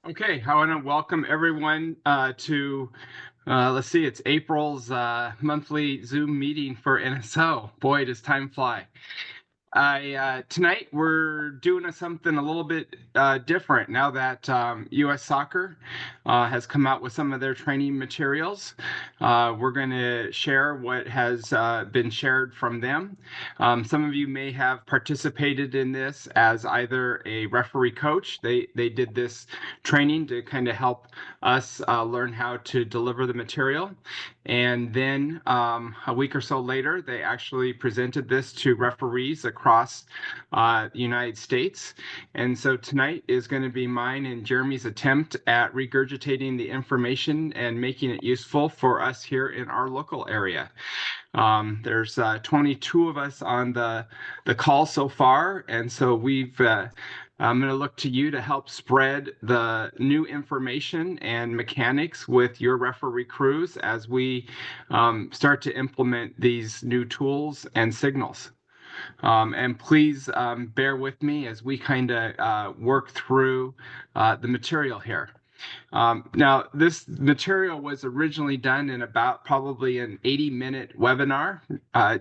Okay, I want to welcome everyone to, let's see, it's April's monthly Zoom meeting for NSO. Boy, does time fly. Tonight we're doing something a little bit different now that US Soccer has come out with some of their training materials. We're going to share what has been shared from them. Some of you may have participated in this as either a referee coach. They did this training to kind of help us learn how to deliver the material. And then a week or so later, they actually presented this to referees across the United States. And so tonight is going to be mine and Jeremy's attempt at regurgitating the information and making it useful for us here in our local area. There's 22 of us on the call so far, and so I'm going to look to you to help spread the new information and mechanics with your referee crews as we start to implement these new tools and signals. And please bear with me as we kind of work through the material here. Now, this material was originally done in about probably an 80-minute webinar.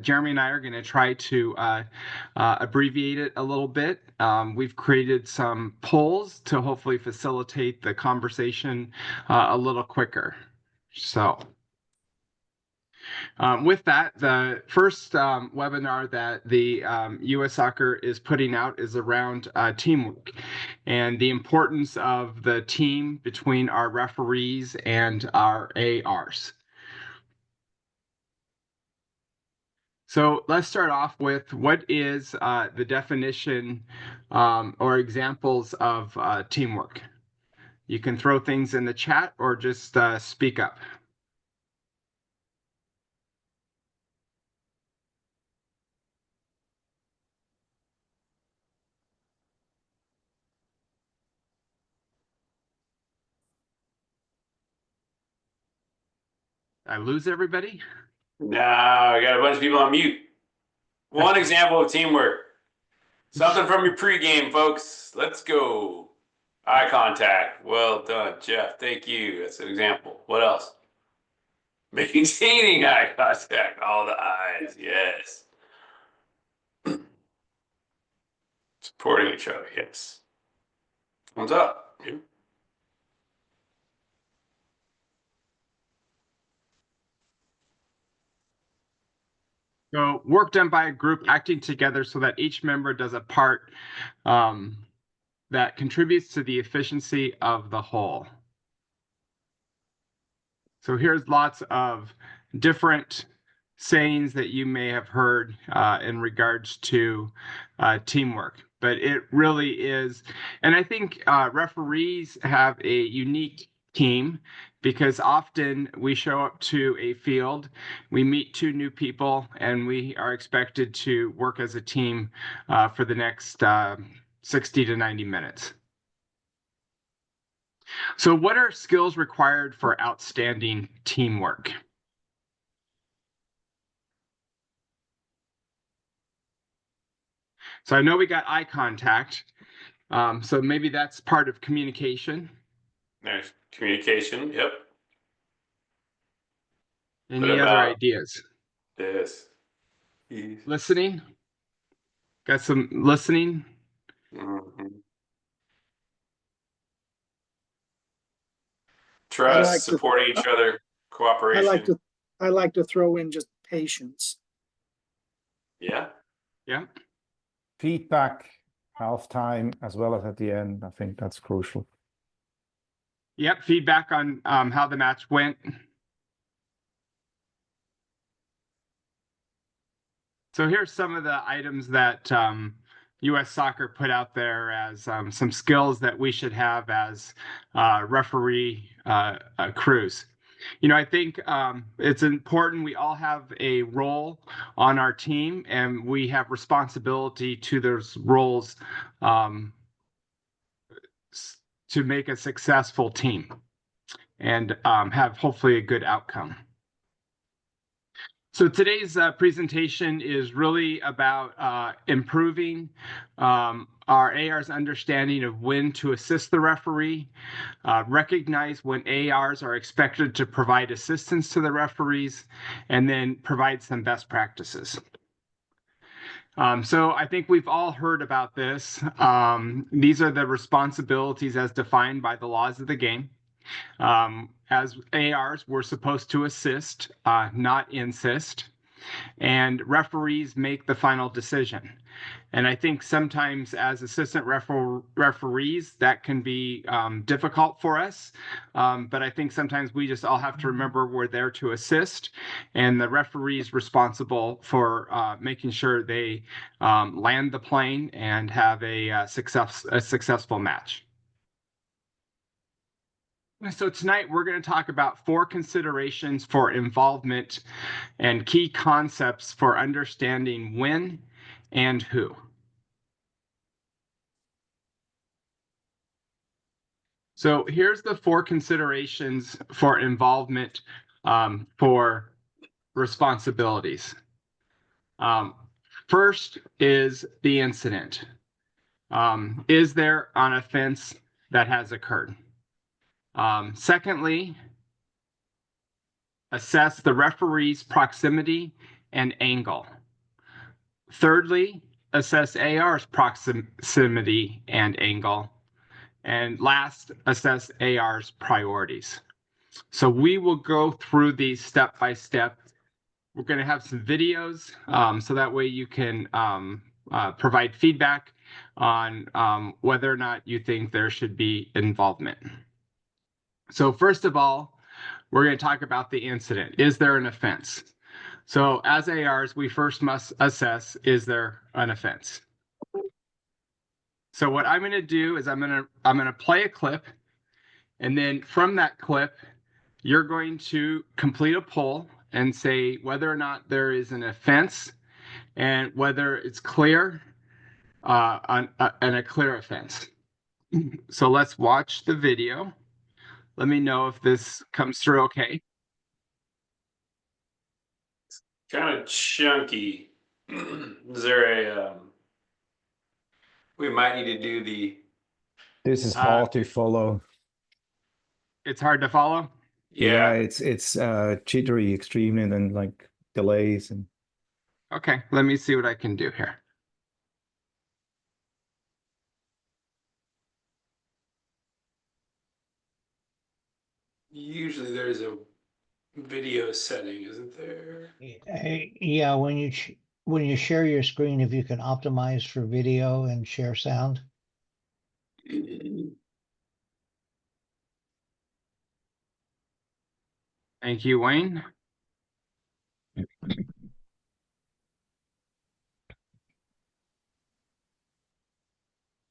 Jeremy and I are going to try to abbreviate it a little bit. We've created some polls to hopefully facilitate the conversation a little quicker. So. With that, the first webinar that the US Soccer is putting out is around teamwork and the importance of the team between our referees and our ARs. So let's start off with what is the definition or examples of teamwork. You can throw things in the chat or just speak up. I lose everybody? No, I got a bunch of people on mute. One example of teamwork. Something from your pregame, folks. Let's go. Eye contact. Well done, Jeff. Thank you. That's an example. What else? Maintaining eye contact. All the eyes. Yes. Supporting each other. Yes. Thumbs up. Yeah. So work done by a group acting together so that each member does a part that contributes to the efficiency of the whole. So here's lots of different sayings that you may have heard in regards to teamwork, but it really is. And I think referees have a unique team because often we show up to a field, we meet two new people, and we are expected to work as a team for the next 60 to 90 minutes. So what are skills required for outstanding teamwork? So I know we got eye contact. So maybe that's part of communication. There's communication. Yep. Any other ideas? This. Listening? Got some listening? Mm-hmm. Trust, supporting each other, cooperation. I like to throw in just patience. Yeah. Yeah. Feedback, halftime, as well as at the end. I think that's crucial. Yep. Feedback on how the match went. So here's some of the items that US Soccer put out there as some skills that we should have as referee crews. You know, I think it's important we all have a role on our team and we have responsibility to those roles to make a successful team and have hopefully a good outcome. So today's presentation is really about improving our AR's understanding of when to assist the referee, recognize when ARs are expected to provide assistance to the referees, and then provide some best practices. So I think we've all heard about this. These are the responsibilities as defined by the laws of the game. As ARs, we're supposed to assist, not insist, and referees make the final decision. And I think sometimes as assistant referees, that can be difficult for us. But I think sometimes we just all have to remember we're there to assist, and the referee is responsible for making sure they land the plane and have a successful match. So tonight we're going to talk about 4 considerations for involvement and key concepts for understanding when and who. So here's the 4 considerations for involvement for responsibilities. First is the incident. Is there an offense that has occurred? Secondly, assess the referee's proximity and angle. Thirdly, assess AR's proximity and angle. And last, assess AR's priorities. So we will go through these step by step. We're going to have some videos so that way you can provide feedback on whether or not you think there should be involvement. So first of all, we're going to talk about the incident. Is there an offense? So as ARs, we first must assess, is there an offense? So what I'm going to do is I'm going to play a clip, and then from that clip, you're going to complete a poll and say whether or not there is an offense and whether it's clear and a clear offense. So let's watch the video. Let me know if this comes through okay. Kind of chunky. Is there a we might need to do the This is hard to follow. It's hard to follow? Yeah, it's jittery extremely, and then like delays and Okay, let me see what I can do here. usually there's a video setting, isn't there? Yeah, when you share your screen, if you can optimize for video and share sound. Thank you, Wayne.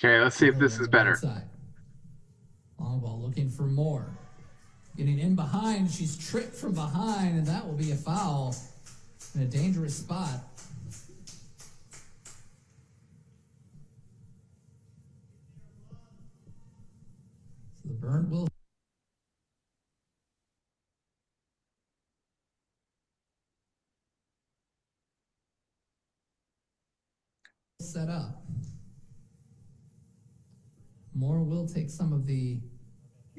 Okay, let's see if this is better. Long ball looking for more. Getting in behind, she's tripped from behind, and that will be a foul in a dangerous spot. So the burn will set up. Moore will take some of the.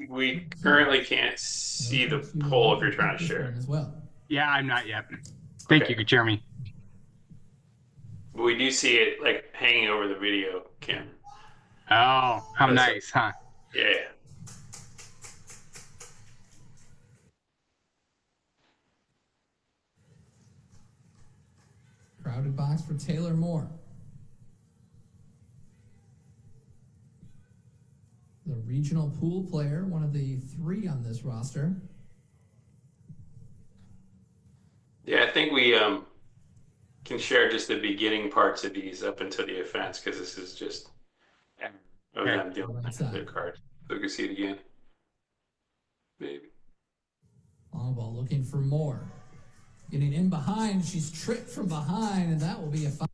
We currently can't see the poll if you're trying to share. As well. Yeah, I'm not yet. Thank you, Jeremy. But we do see it like hanging over the video camera. Oh, how nice, huh? Yeah. Crowded box for Taylor Moore. The regional pool player, one of the 3 on this roster. Yeah, I think we can share just the beginning parts of these up until the offense, because this is just of them dealing with their card. So we can see it again. Maybe. Long ball looking for more. Getting in behind, she's tripped from behind, and that will be a foul.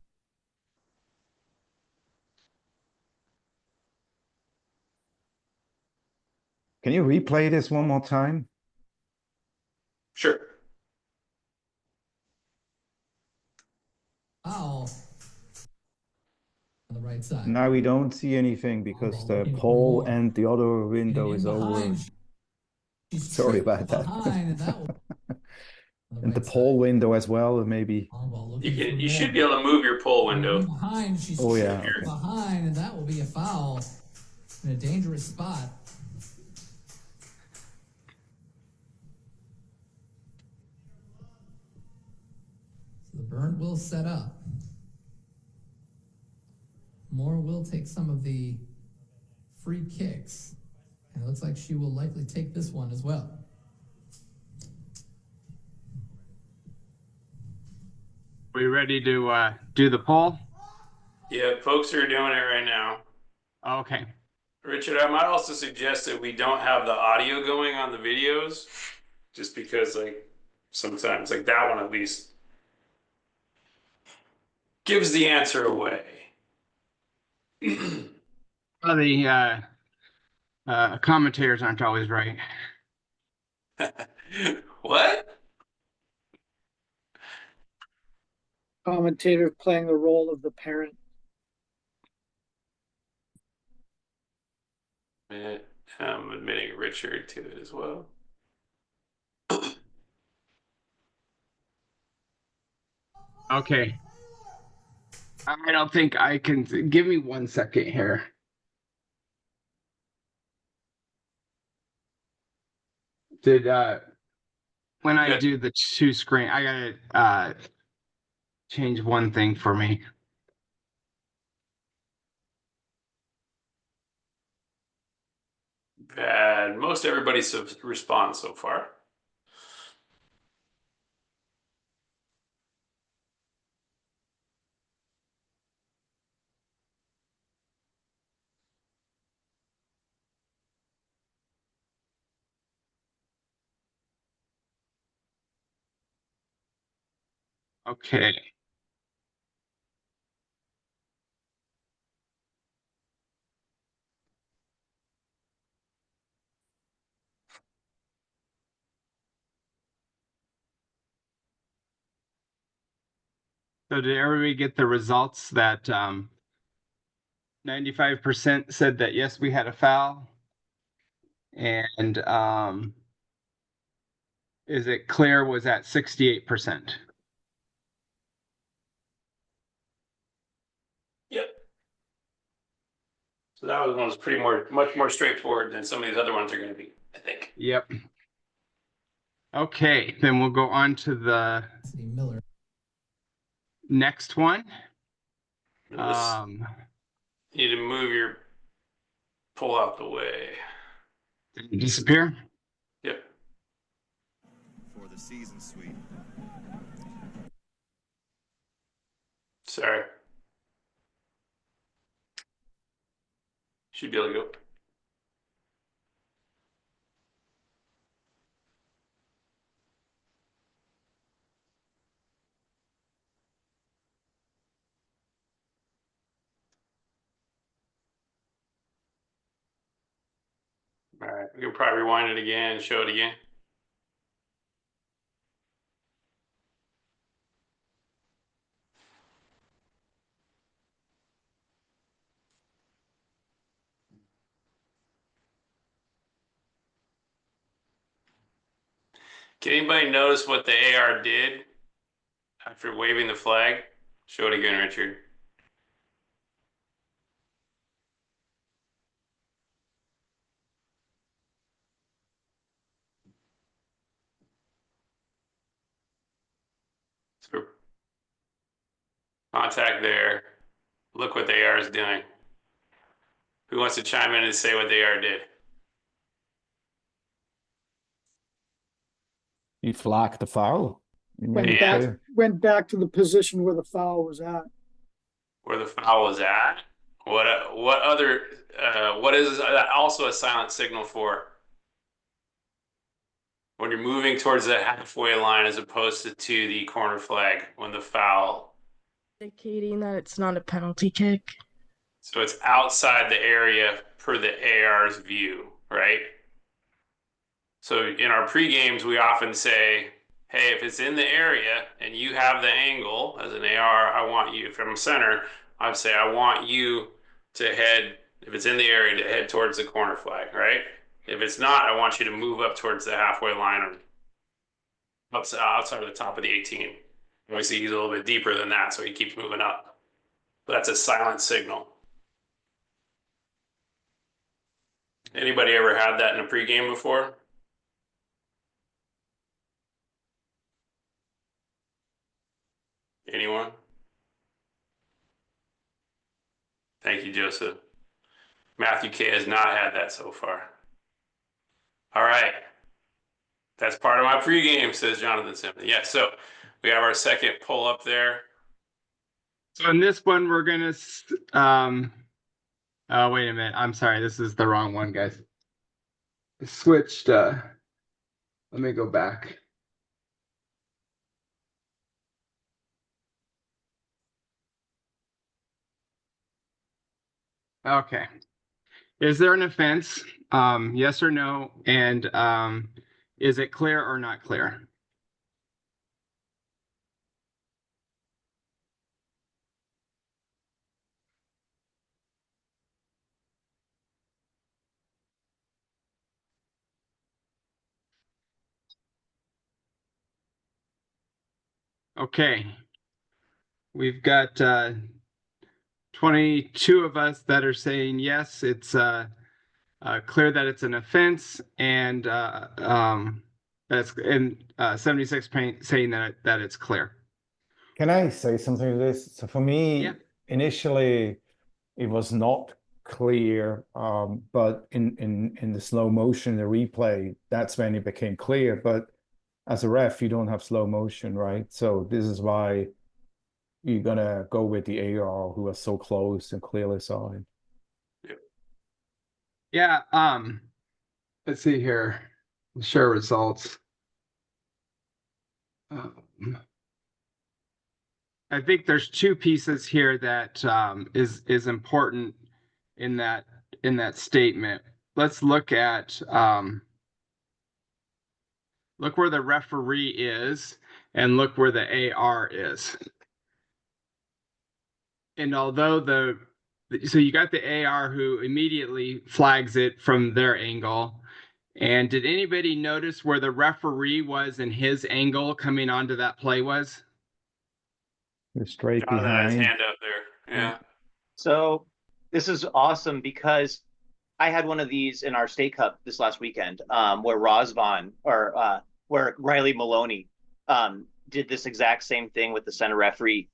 Can you replay this one more time? Sure. right side. Now we don't see anything because ball the looking for pole more. and the other window Getting is in over. behind, she's Sorry tripped about that. behind, and that will on the And the right pole side. window as well, maybe. Long ball You looking for can, you should more. be able to move your pole Getting in window. behind, she's Oh, yeah, tripped okay. behind, and that will be a foul in a dangerous spot. So the burn will set up. Moore will take some of the free kicks, and it looks like she will likely take this one as well. We ready to do the poll? Yeah, folks are doing it right now. Okay. Richard, I might also suggest that we don't have the audio going on the videos, just because like sometimes like that one at least gives the answer away. Well, the commentators aren't always right. What? Commentator playing the role of the parent. I'm admitting Richard to it as well. Okay. I don't think I can. Give me 1 second here. Did when I Good. do the two screen, I gotta change one thing for me. Bad. Most everybody's response so far. Okay. So did everybody get the results that 95% said that yes, we had a foul? And is it clear was at 68%? Yep. So that was one was much more straightforward than some of these other ones are going to be, I think. Yep. Okay, then we'll go on to the Miller. next one. You need to move your pull out the way. Did it disappear? Yep. For the season sweep. Sorry. Should be able to go. All right, we can probably rewind it again and show it again. Can anybody notice what the AR did after waving the flag? Show it again, Richard. So contact there. Look what the AR is doing. Who wants to chime in and say what the AR did? He flagged the foul. He made Went it back, clear. went back to the position where the foul was at. Where the foul was at? What other what is that also a silent signal for? When you're moving towards the halfway line as opposed to the corner flag when the foul. Indicating that it's not a penalty kick. So it's outside the area per the AR's view, right? So in our pre-games, we often say, hey, if it's in the area and you have the angle as an AR, I want you, if I'm center, I'd say I want you to head, if it's in the area, to head towards the corner flag, right? If it's not, I want you to move up towards the halfway line or outside of the top of the 18. Obviously, he's a little bit deeper than that, so he keeps moving up. But that's a silent signal. Anybody ever had that in a pregame before? Anyone? Thank you, Joseph. Matthew K has not had that so far. All right. That's part of my pregame, says Jonathan Simpson. Yeah, so we have our second pull up there. So in this one, we're gonna oh, wait a minute. I'm sorry. This is the wrong one, guys. I switched. Let me go back. Okay. Is there an offense? Yes or no? And is it clear or not clear? Okay. We've got 22 of us that are saying yes, it's clear that it's an offense, and that's and 76 saying that it's clear. Can I say something to this? So for me, Yeah. initially it was not clear, but in the slow motion, the replay, that's when it became clear. But as a ref, you don't have slow motion, right? So this is why you're gonna go with the AR who was so close and clearly saw it. Yeah. Let's see here. Share results. I think there's two pieces here that is important in that statement. Let's look at look where the referee is and look where the AR is. And although so you got the AR who immediately flags it from their angle. And did anybody notice where the referee was and his angle coming onto that play was? You're straight Jonathan had his behind. hand up there. Yeah. So this is awesome because I had one of these in our state cup this last weekend, where where Riley Maloney did this exact same thing with the center referee.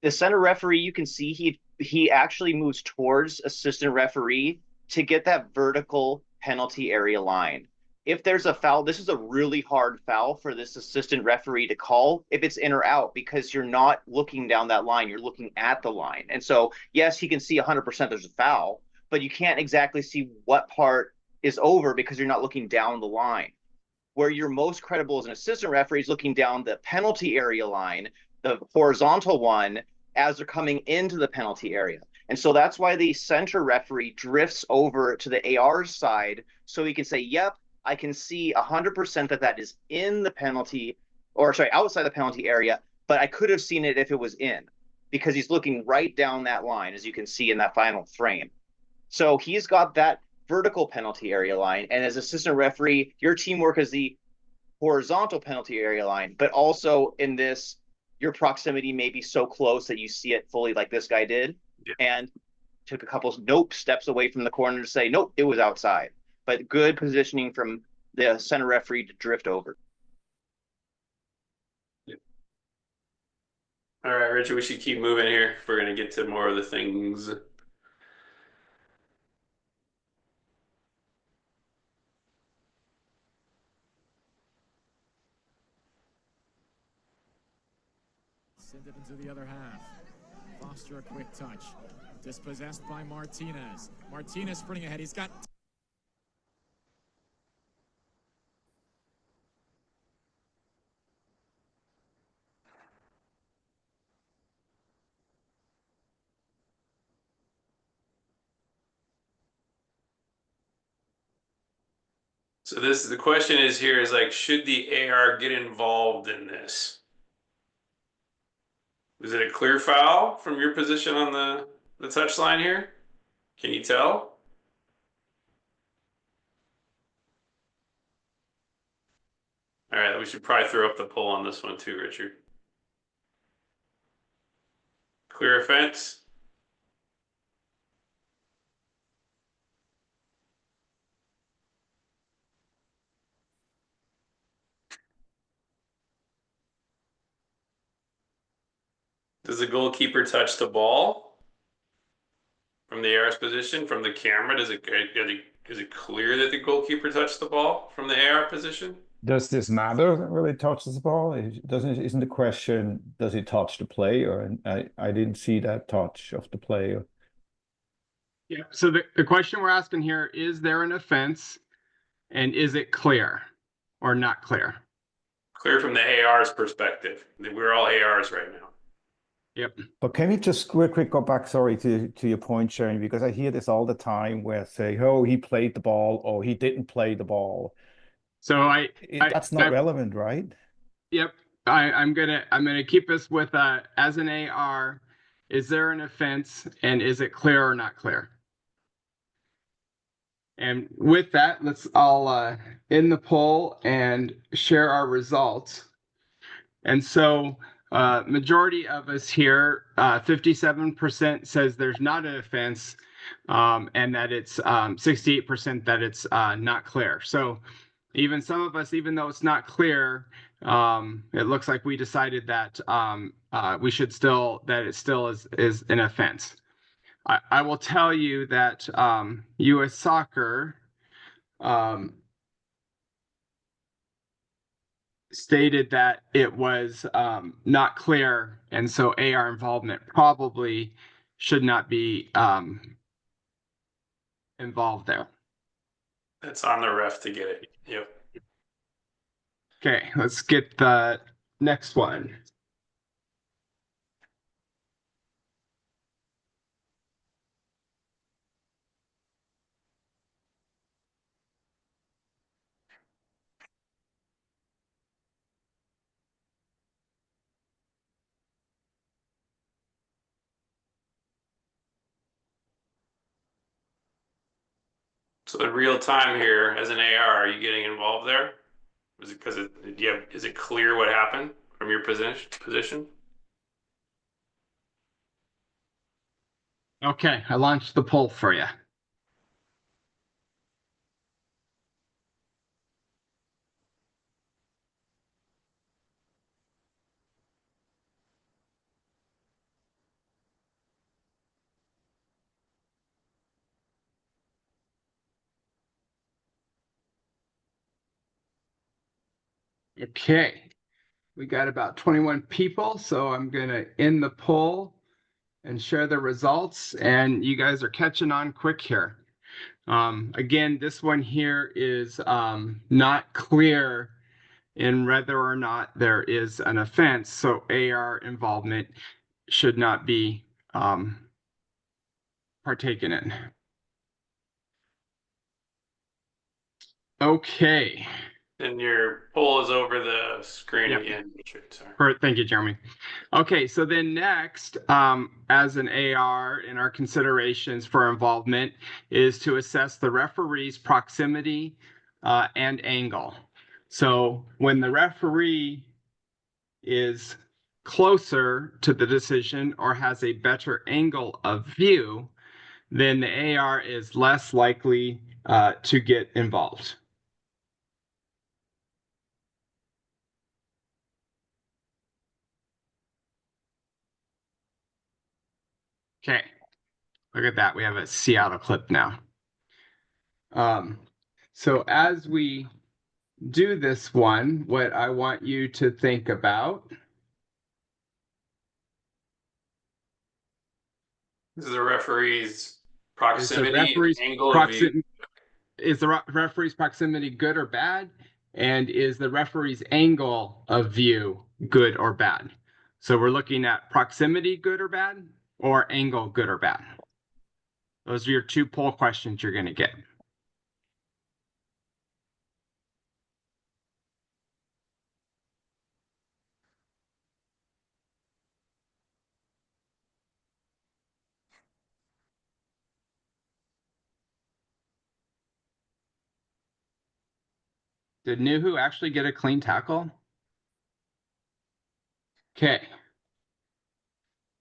The center referee, you can see he actually moves towards assistant referee to get that vertical penalty area line. If there's a foul, this is a really hard foul for this assistant referee to call if it's in or out, because you're not looking down that line, you're looking at the line. And so, yes, he can see 100% there's a foul, but you can't exactly see what part is over because you're not looking down the line. Where you're most credible as an assistant referee is looking down the penalty area line, the horizontal one, as they're coming into the penalty area. And so that's why the center referee drifts over to the AR's side so he can say, yep, I can see 100% that is in the penalty, or sorry, outside the penalty area, but I could have seen it if it was in, because he's looking right down that line, as you can see in that final frame. So he's got that vertical penalty area line, and as assistant referee, your teamwork is the horizontal penalty area line, but also in this, your proximity may be so close that you see it fully like this guy did, and took a couple steps away from the corner to say, nope, it was outside. But good positioning from the center referee to drift over. All right, Richard, we should keep moving here if we're going to get to more of the things. Send it into the other half. Foster a quick touch. Dispossessed by Martinez. Martinez sprinting ahead. He's got... So the question is here is like, should the AR get involved in this? Is it a clear foul from your position on the touchline here? Can you tell? All right, we should probably throw up the poll on this one too, Richard. Clear offense. Does the goalkeeper touch the ball from the AR's position? From the camera, is it clear that the goalkeeper touched the ball from the AR position? Does this matter whether it touches the ball? Isn't the question, does it touch the player? And I didn't see that touch of the player. Yeah. So the question we're asking here, is there an offense and is it clear or not clear? Clear from the AR's perspective. We're all ARs right now. Yep. But can we just quick go back, sorry, to your point, Sharon, because I hear this all the time where say, oh, he played the ball or he didn't play the ball. So That's not relevant, right? Yep. I'm gonna keep us with as an AR, is there an offense and is it clear or not clear? And with that, I'll end the poll and share our results. And so majority of us here, 57% says there's not an offense, and that it's 68% that it's not clear. So even some of us, even though it's not clear, it looks like we decided that we should still, that it still is an offense. I will tell you that U.S. Soccer stated that it was not clear, and so AR involvement probably should not be involved there. It's on the ref to get it. Yep. Okay, let's get the next one. So the real time here as an AR, are you getting involved there? Is it because is it clear what happened from your position? Okay, I launched the poll for you. Okay, we got about 21 people, so I'm gonna end the poll and share the results, and you guys are catching on quick here. Again, this one here is not clear in whether or not there is an offense, so AR involvement should not be partaken in. Okay. And your poll is over the screen Yep. again, Richard. Sorry. Thank you, Jeremy. Okay, so then next, as an AR in our considerations for involvement is to assess the referee's proximity and angle. So when the referee is closer to the decision or has a better angle of view, then the AR is less likely to get involved. Okay, look at that. We have a Seattle clip now. So as we do this one, what I want you to think about This is the referee's proximity referee's angle of view. Is the referee's proximity good or bad? And is the referee's angle of view good or bad? So we're looking at proximity good or bad, or angle good or bad. Those are your two poll questions you're going to get. Did Nuhu actually get a clean tackle? Okay.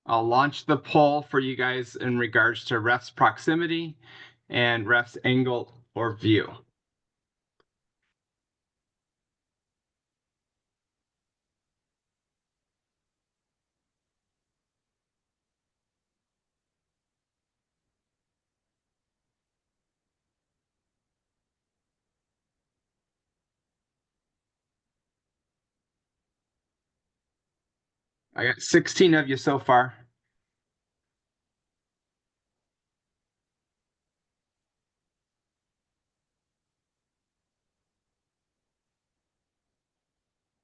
I'll launch the poll for you guys in regards to ref's proximity and ref's angle or view. I got 16 of you so far.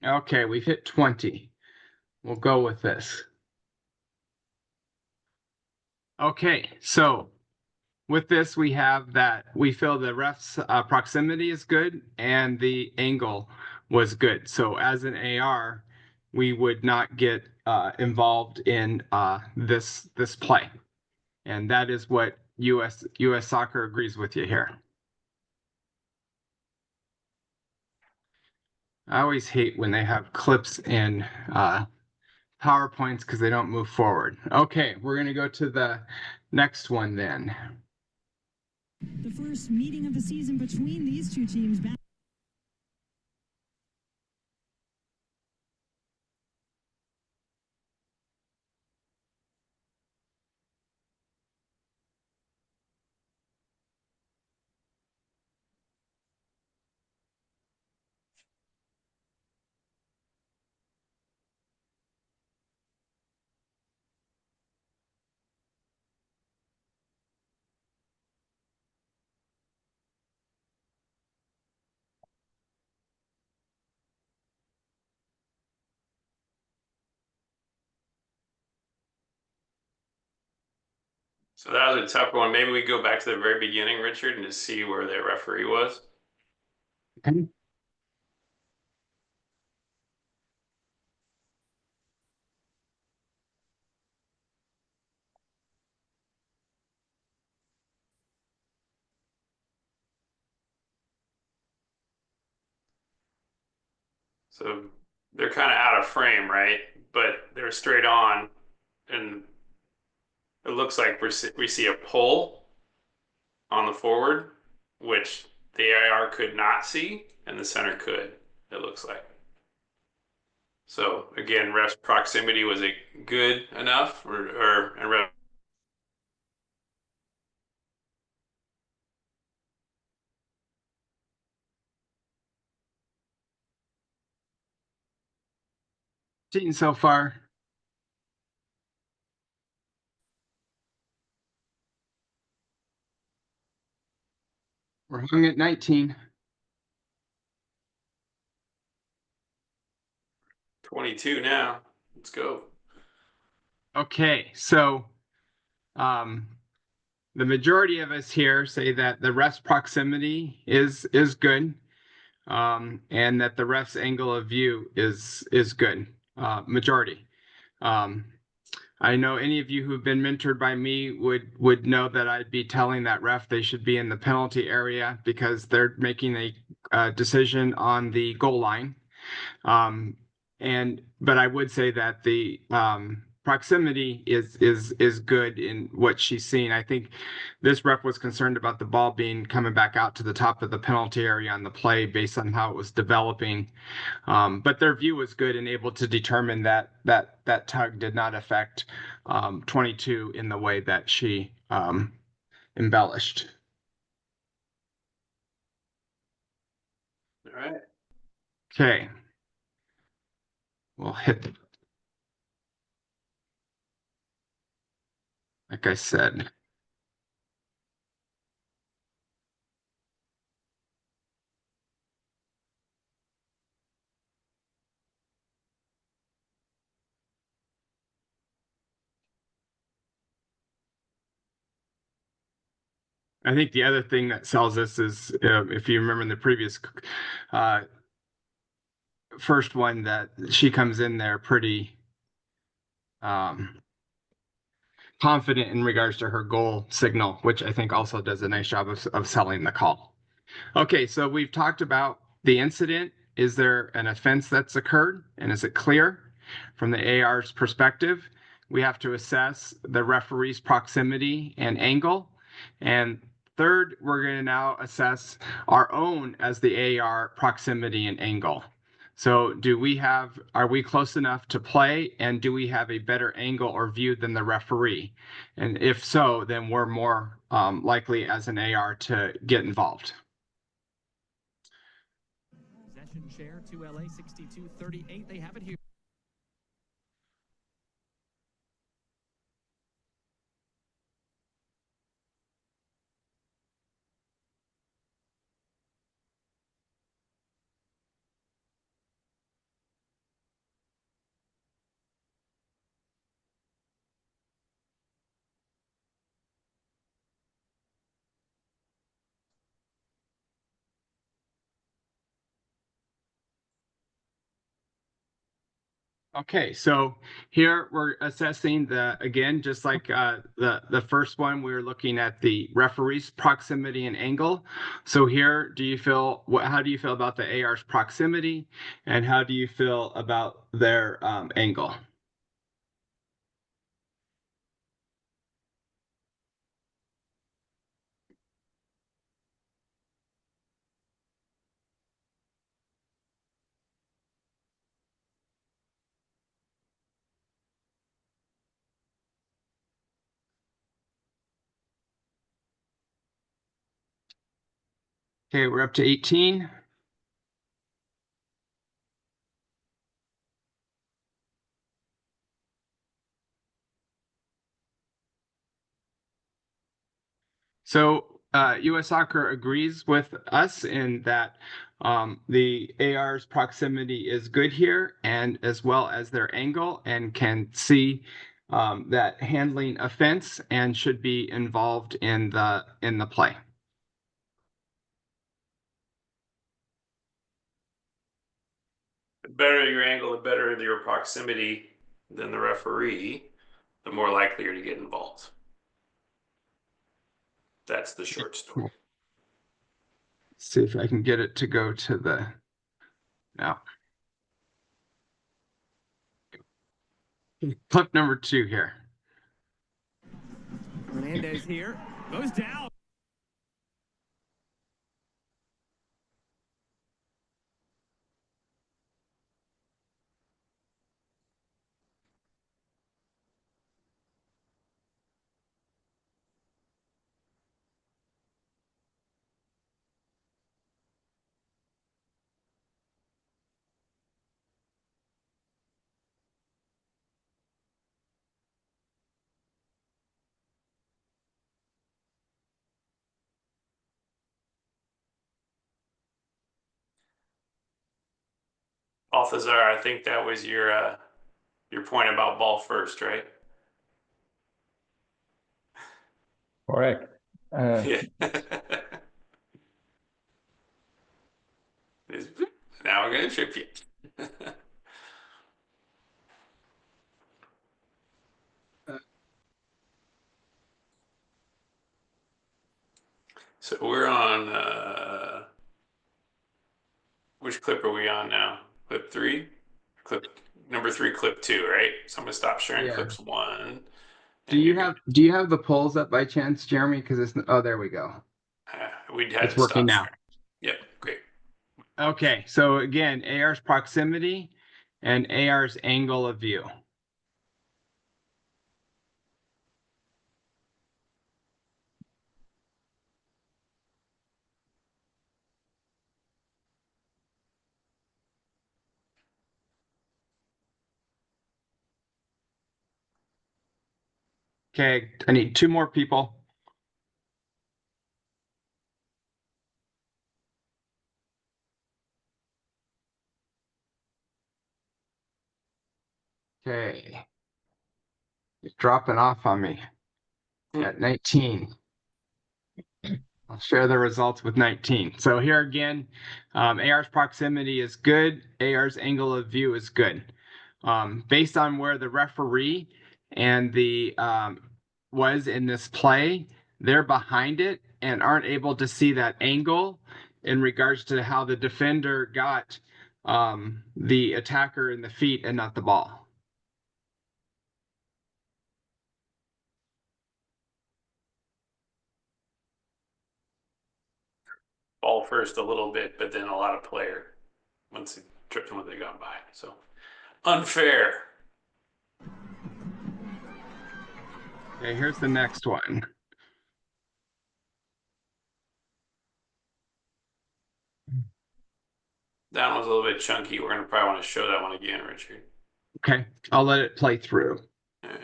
Okay, we've hit 20. We'll go with this. Okay, so with this, we have that we feel the ref's proximity is good and the angle was good. So as an AR, we would not get involved in this play. And that is what US Soccer agrees with you here. I always hate when they have clips in PowerPoints because they don't move forward. Okay, we're going to go to the next one then. The first meeting of the season between these two teams. So that was a tough one. Maybe we go back to the very beginning, Richard, and just see where the referee was. Okay. So they're kind of out of frame, right? But they're straight on, and it looks like we see a pull on the forward, which the AR could not see, and the center could, it looks like. So again, ref's proximity was a good enough, and ref. Seen so far. We're hung at 19. 22 now. Let's go. Okay, so the majority of us here say that the ref's proximity is good, and that the ref's angle of view is good. Majority. I know any of you who've been mentored by me would know that I'd be telling that ref they should be in the penalty area because they're making a decision on the goal line. But I would say that the proximity is good in what she's seen. I think this ref was concerned about the ball being coming back out to the top of the penalty area on the play based on how it was developing. But their view was good and able to determine that tug did not affect 22 in the way that she embellished. All right. Okay. We'll hit, like I said. I think the other thing that sells this is, if you remember in the previous first one, that she comes in there pretty confident in regards to her goal signal, which I think also does a nice job of selling the call. Okay, so we've talked about the incident. Is there an offense that's occurred, and is it clear from the AR's perspective? We have to assess the referee's proximity and angle. And third, we're going to now assess our own as the AR proximity and angle. So are we close enough to play, and do we have a better angle or view than the referee? And if so, then we're more likely as an AR to get involved. Possession share to LA 62-38. They have it here. Okay, so here we're assessing again, just like the first one, we were looking at the referee's proximity and angle. So here, how do you feel about the AR's proximity, and how do you feel about their angle? Okay, we're up to 18. So US Soccer agrees with us in that the AR's proximity is good here, and as well as their angle, and can see that handling offense and should be involved in the play. The better your angle, the better your proximity than the referee, the more likely you're to get involved. That's the short story. Let's see if I can get it to go to no. Clip number 2 here. Hernandez here goes down. Balthazar, I think that was your point about ball first, right? Correct. Yeah. Now we're gonna trip you. So we're on which clip are we on now? Clip 3? Clip number 3, clip 2, right? So I'm gonna stop sharing Yeah. clips 1. Do you have the polls up by chance, Jeremy? Because there we go. We'd have It's to working stop now. sharing. Yep, great. Okay, so again, AR's proximity and AR's angle of view. Okay, I need 2 more people. Okay. It's dropping off on me at 19. I'll share the results with 19. So here again, AR's proximity is good. AR's angle of view is good. Based on where the referee and the was in this play, they're behind it and aren't able to see that angle in regards to how the defender got the attacker in the feet and not the ball. Ball first a little bit, but then a lot of player once he tripped them when they got by. So unfair. Okay, here's the next one. That one's a little bit chunky. We're going to probably want to show that one again, Richard. Okay, I'll let it play through. All right.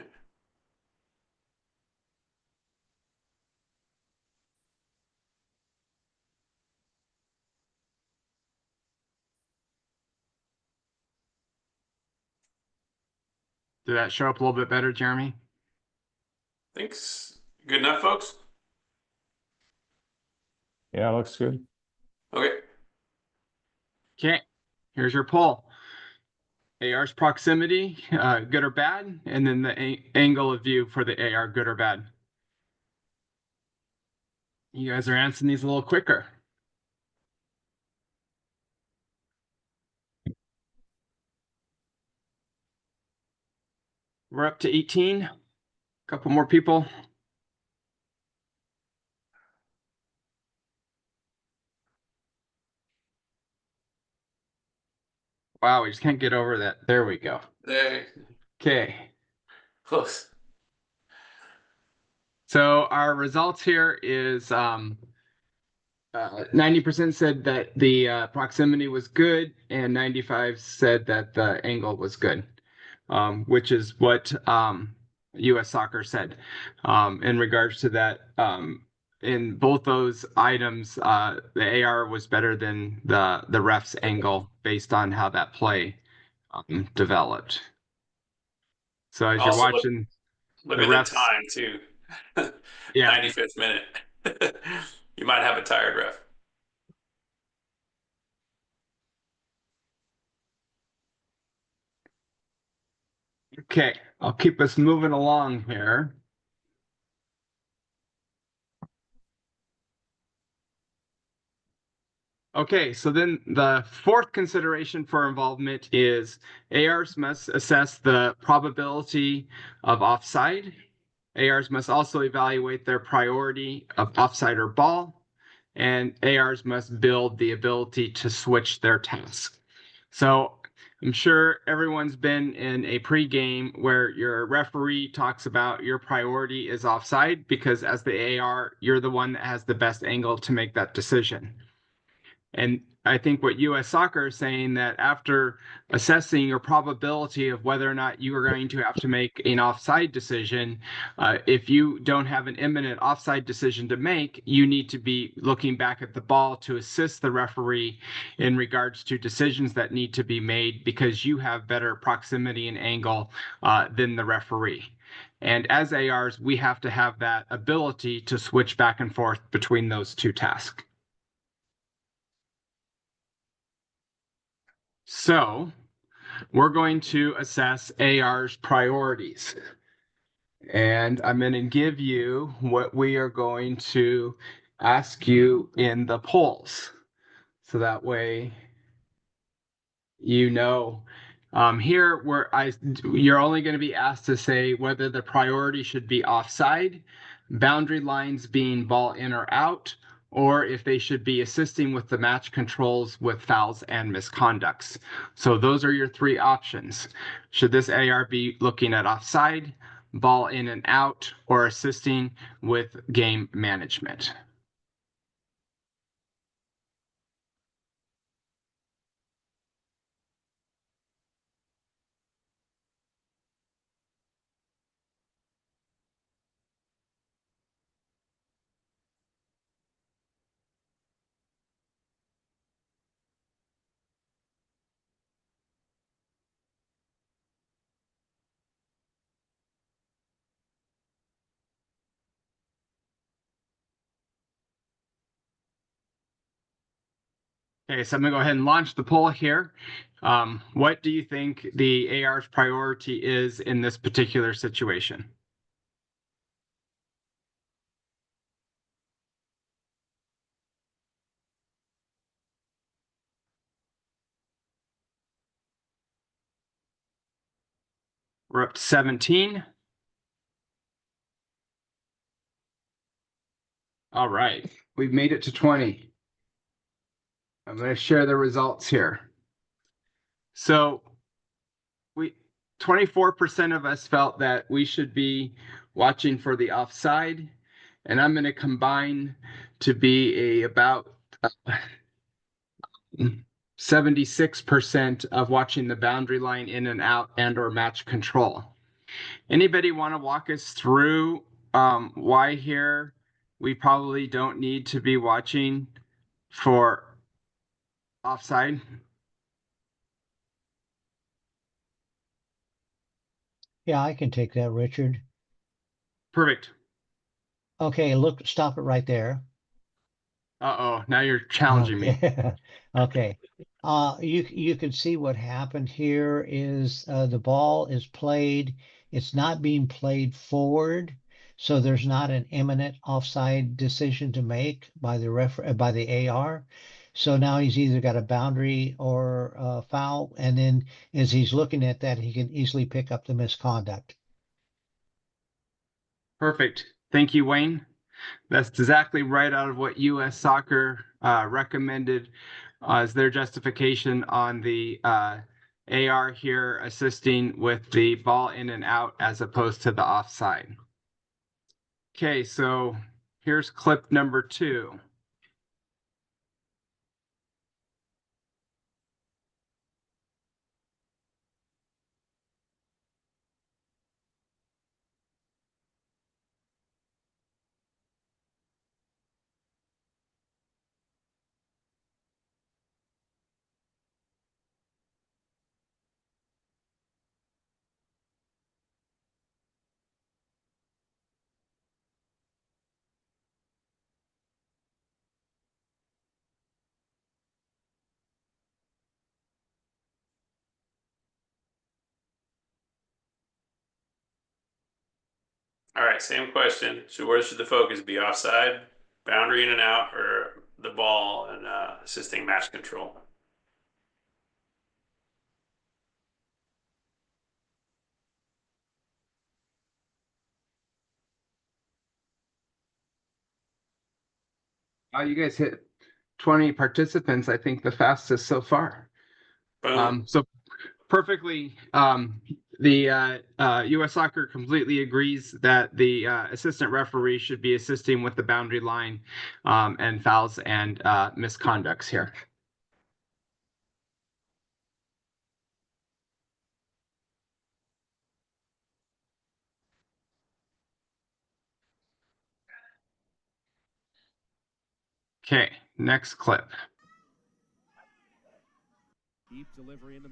Did that show up a little bit better, Jeremy? Thanks. Good enough, folks? Yeah, looks good. Okay. Okay, here's your poll. AR's proximity, good or bad, and then the angle of view for the AR, good or bad. You guys are answering these a little quicker. We're up to 18. A couple more people. Wow, we just can't get over that. There we go. There. Okay. Close. So our results here is 90% said that the proximity was good, and 95 said that the angle was good, which is what US Soccer said in regards to that. In both those items, the AR was better than the ref's angle based on how that play developed. So as you're Also, watching, look the at refs, the time, too. yeah, 95th minute. You might have a tired ref. okay, I'll keep us moving along here. Okay, so then the fourth consideration for involvement is ARs must assess the probability of offside. ARs must also evaluate their priority of offside or ball, and ARs must build the ability to switch their task. So I'm sure everyone's been in a pre-game where your referee talks about your priority is offside because as the AR, you're the one that has the best angle to make that decision. And I think what US Soccer is saying that after assessing your probability of whether or not you are going to have to make an offside decision, if you don't have an imminent offside decision to make, you need to be looking back at the ball to assist the referee in regards to decisions that need to be made because you have better proximity and angle than the referee. And as ARs, we have to have that ability to switch back and forth between those two tasks. So we're going to assess AR's priorities. And I'm going to give you what we are going to ask you in the polls. So that way you know. Here, you're only going to be asked to say whether the priority should be offside, boundary lines being ball in or out, or if they should be assisting with the match controls with fouls and misconducts. So those are your three options. Should this AR be looking at offside, ball in and out, or assisting with game management? Okay, so I'm going to go ahead and launch the poll here. What do you think the AR's priority is in this particular situation? We're up to 17. All right, we've made it to 20. I'm going to share the results here. So 24% of us felt that we should be watching for the offside, and I'm going to combine to be about 76% of watching the boundary line in and out and or match control. Anybody want to walk us through why here we probably don't need to be watching for offside? Yeah, I can take that, Richard. Perfect. Okay, look, stop it right there. Uh-oh, now you're challenging me. Okay. Okay. You can see what happened here is the ball is played. It's not being played forward, so there's not an imminent offside decision to make by by the AR. So now he's either got a boundary or a foul, and then as he's looking at that, he can easily pick up the misconduct. Perfect. Thank you, Wayne. That's exactly right out of what US Soccer recommended as their justification on the AR here, assisting with the ball in and out as opposed to the offside. Okay, so here's clip number 2. All right, same question. So where should the focus be? Offside, boundary in and out, or the ball and assisting match control? Oh, you guys hit 20 participants, I think the fastest so far. Boom. So perfectly, the US Soccer completely agrees that the assistant referee should be assisting with the boundary line and fouls and misconducts here. Okay, next clip. Deep delivery into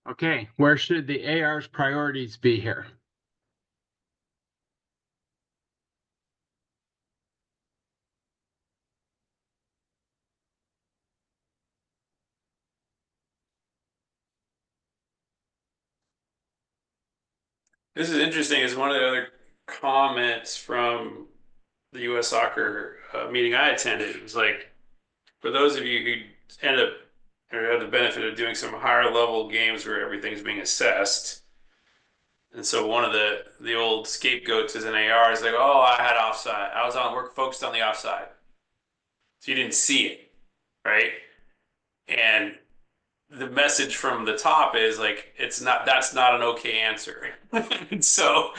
Okay, where should the AR's priorities be here? This is interesting. Is one of the other comments from the U.S. Soccer meeting I attended. It was like, for those of you who end up or have the benefit of doing some higher level games where everything's being assessed, and so one of the old scapegoats as an AR is like, oh, I had offside. I was on work focused on the offside, so you didn't see it, right? And the message from the top is like, it's not, that's not an okay answer. And so,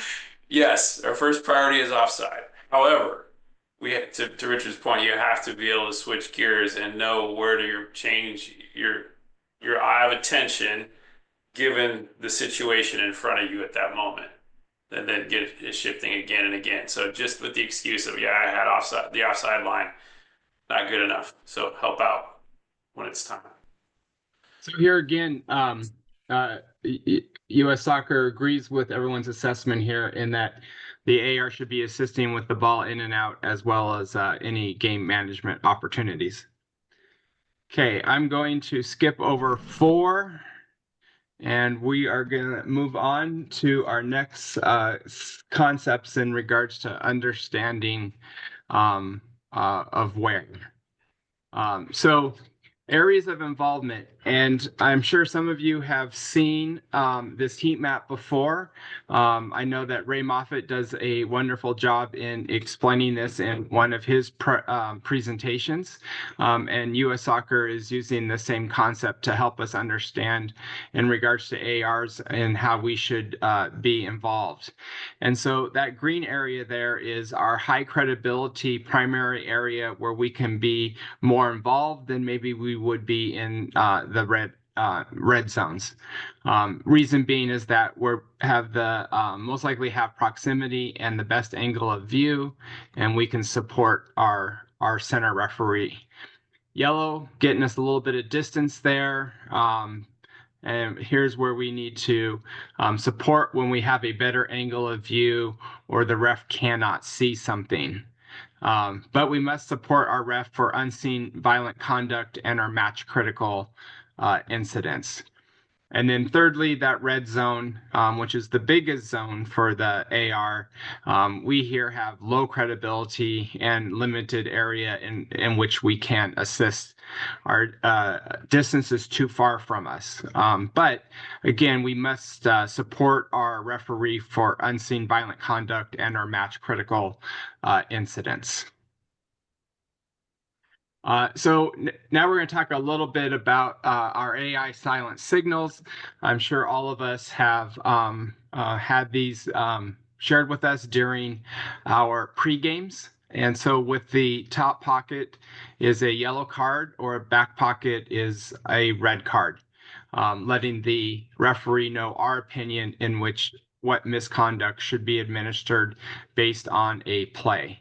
yes, our first priority is offside. However, we have to Richard's point, you have to be able to switch gears and know where to change your eye of attention given the situation in front of you at that moment. And then get it shifting again and again. So just with the excuse of, yeah, I had offside, the offside line, not good enough. So help out when it's time. So here again, U.S. Soccer agrees with everyone's assessment here in that the AR should be assisting with the ball in and out as well as any game management opportunities. Okay, I'm going to skip over 4, and we are going to move on to our next concepts in regards to understanding of where. So areas of involvement, and I'm sure some of you have seen this heat map before. I know that Ray Moffat does a wonderful job in explaining this in one of his presentations, and U.S. Soccer is using the same concept to help us understand in regards to ARs and how we should be involved. And so that green area there is our high credibility primary area where we can be more involved than maybe we would be in the red zones. Reason being is that we have the most likely have proximity and the best angle of view, and we can support our center referee. Yellow getting us a little bit of distance there. And here's where we need to support when we have a better angle of view or the ref cannot see something. But we must support our ref for unseen violent conduct and our match critical incidents. And then thirdly, that red zone, which is the biggest zone for the AR, we here have low credibility and limited area in which we can assist. Our distance is too far from us. But again, we must support our referee for unseen violent conduct and our match critical incidents. So now we're going to talk a little bit about our AI silent signals. I'm sure all of us have had these shared with us during our pre-games. And so with the top pocket is a yellow card, or a back pocket is a red card, letting the referee know our opinion in which what misconduct should be administered based on a play.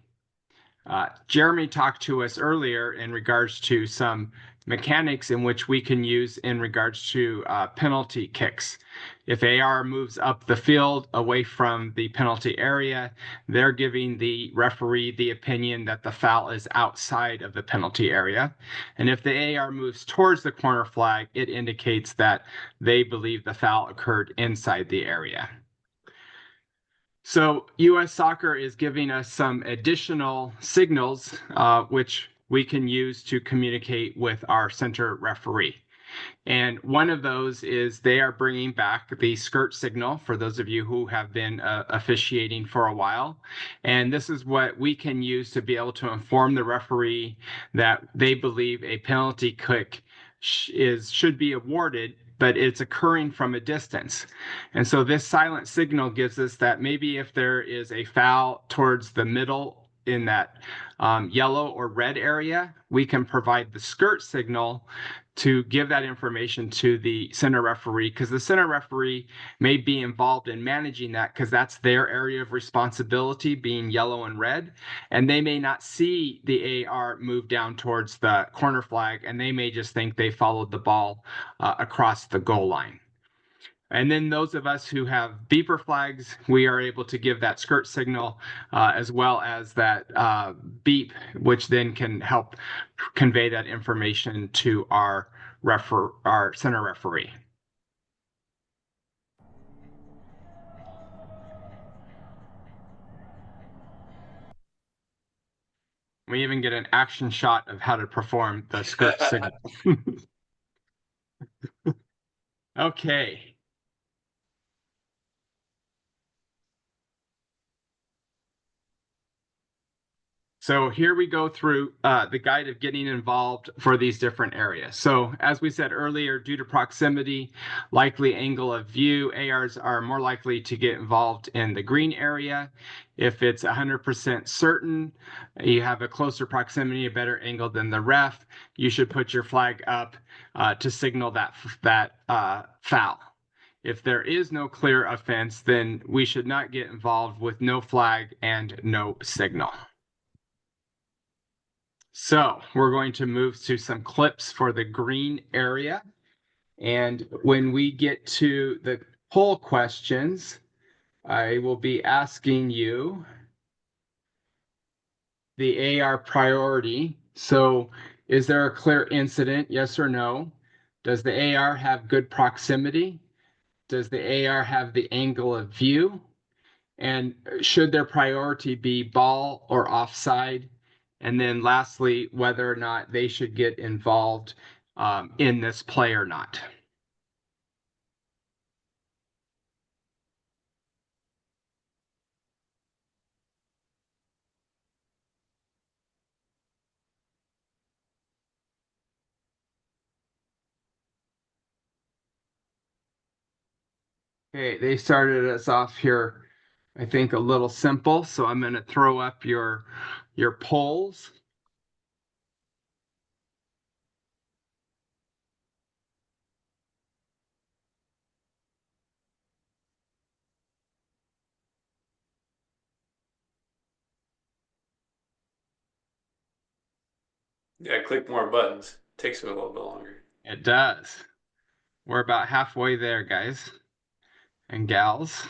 Jeremy talked to us earlier in regards to some mechanics in which we can use in regards to penalty kicks. If AR moves up the field away from the penalty area, they're giving the referee the opinion that the foul is outside of the penalty area. And if the AR moves towards the corner flag, it indicates that they believe the foul occurred inside the area. So U.S. Soccer is giving us some additional signals, which we can use to communicate with our center referee. And one of those is they are bringing back the skirt signal for those of you who have been officiating for a while. And this is what we can use to be able to inform the referee that they believe a penalty kick should be awarded, but it's occurring from a distance. And so this silent signal gives us that maybe if there is a foul towards the middle in that yellow or red area, we can provide the skirt signal to give that information to the center referee, because the center referee may be involved in managing that because that's their area of responsibility, being yellow and red, and they may not see the AR move down towards the corner flag, and they may just think they followed the ball across the goal line. And then those of us who have beeper flags, we are able to give that skirt signal as well as that beep, which then can help convey that information to our center referee. We even get an action shot of how to perform the skirt signal. Okay. So here we go through the guide of getting involved for these different areas. So as we said earlier, due to proximity, likely angle of view, ARs are more likely to get involved in the green area. If it's 100% certain, you have a closer proximity, a better angle than the ref, you should put your flag up to signal that foul. If there is no clear offense, then we should not get involved with no flag and no signal. So we're going to move to some clips for the green area. And when we get to the poll questions, I will be asking you the AR priority. So is there a clear incident? Yes or no? Does the AR have good proximity? Does the AR have the angle of view? And should their priority be ball or offside? And then lastly, whether or not they should get involved in this play or not. Okay, they started us off here, I think, a little simple. So I'm going to throw up your polls. Yeah, click more buttons. Takes a little bit longer. It does. We're about halfway there, guys and gals.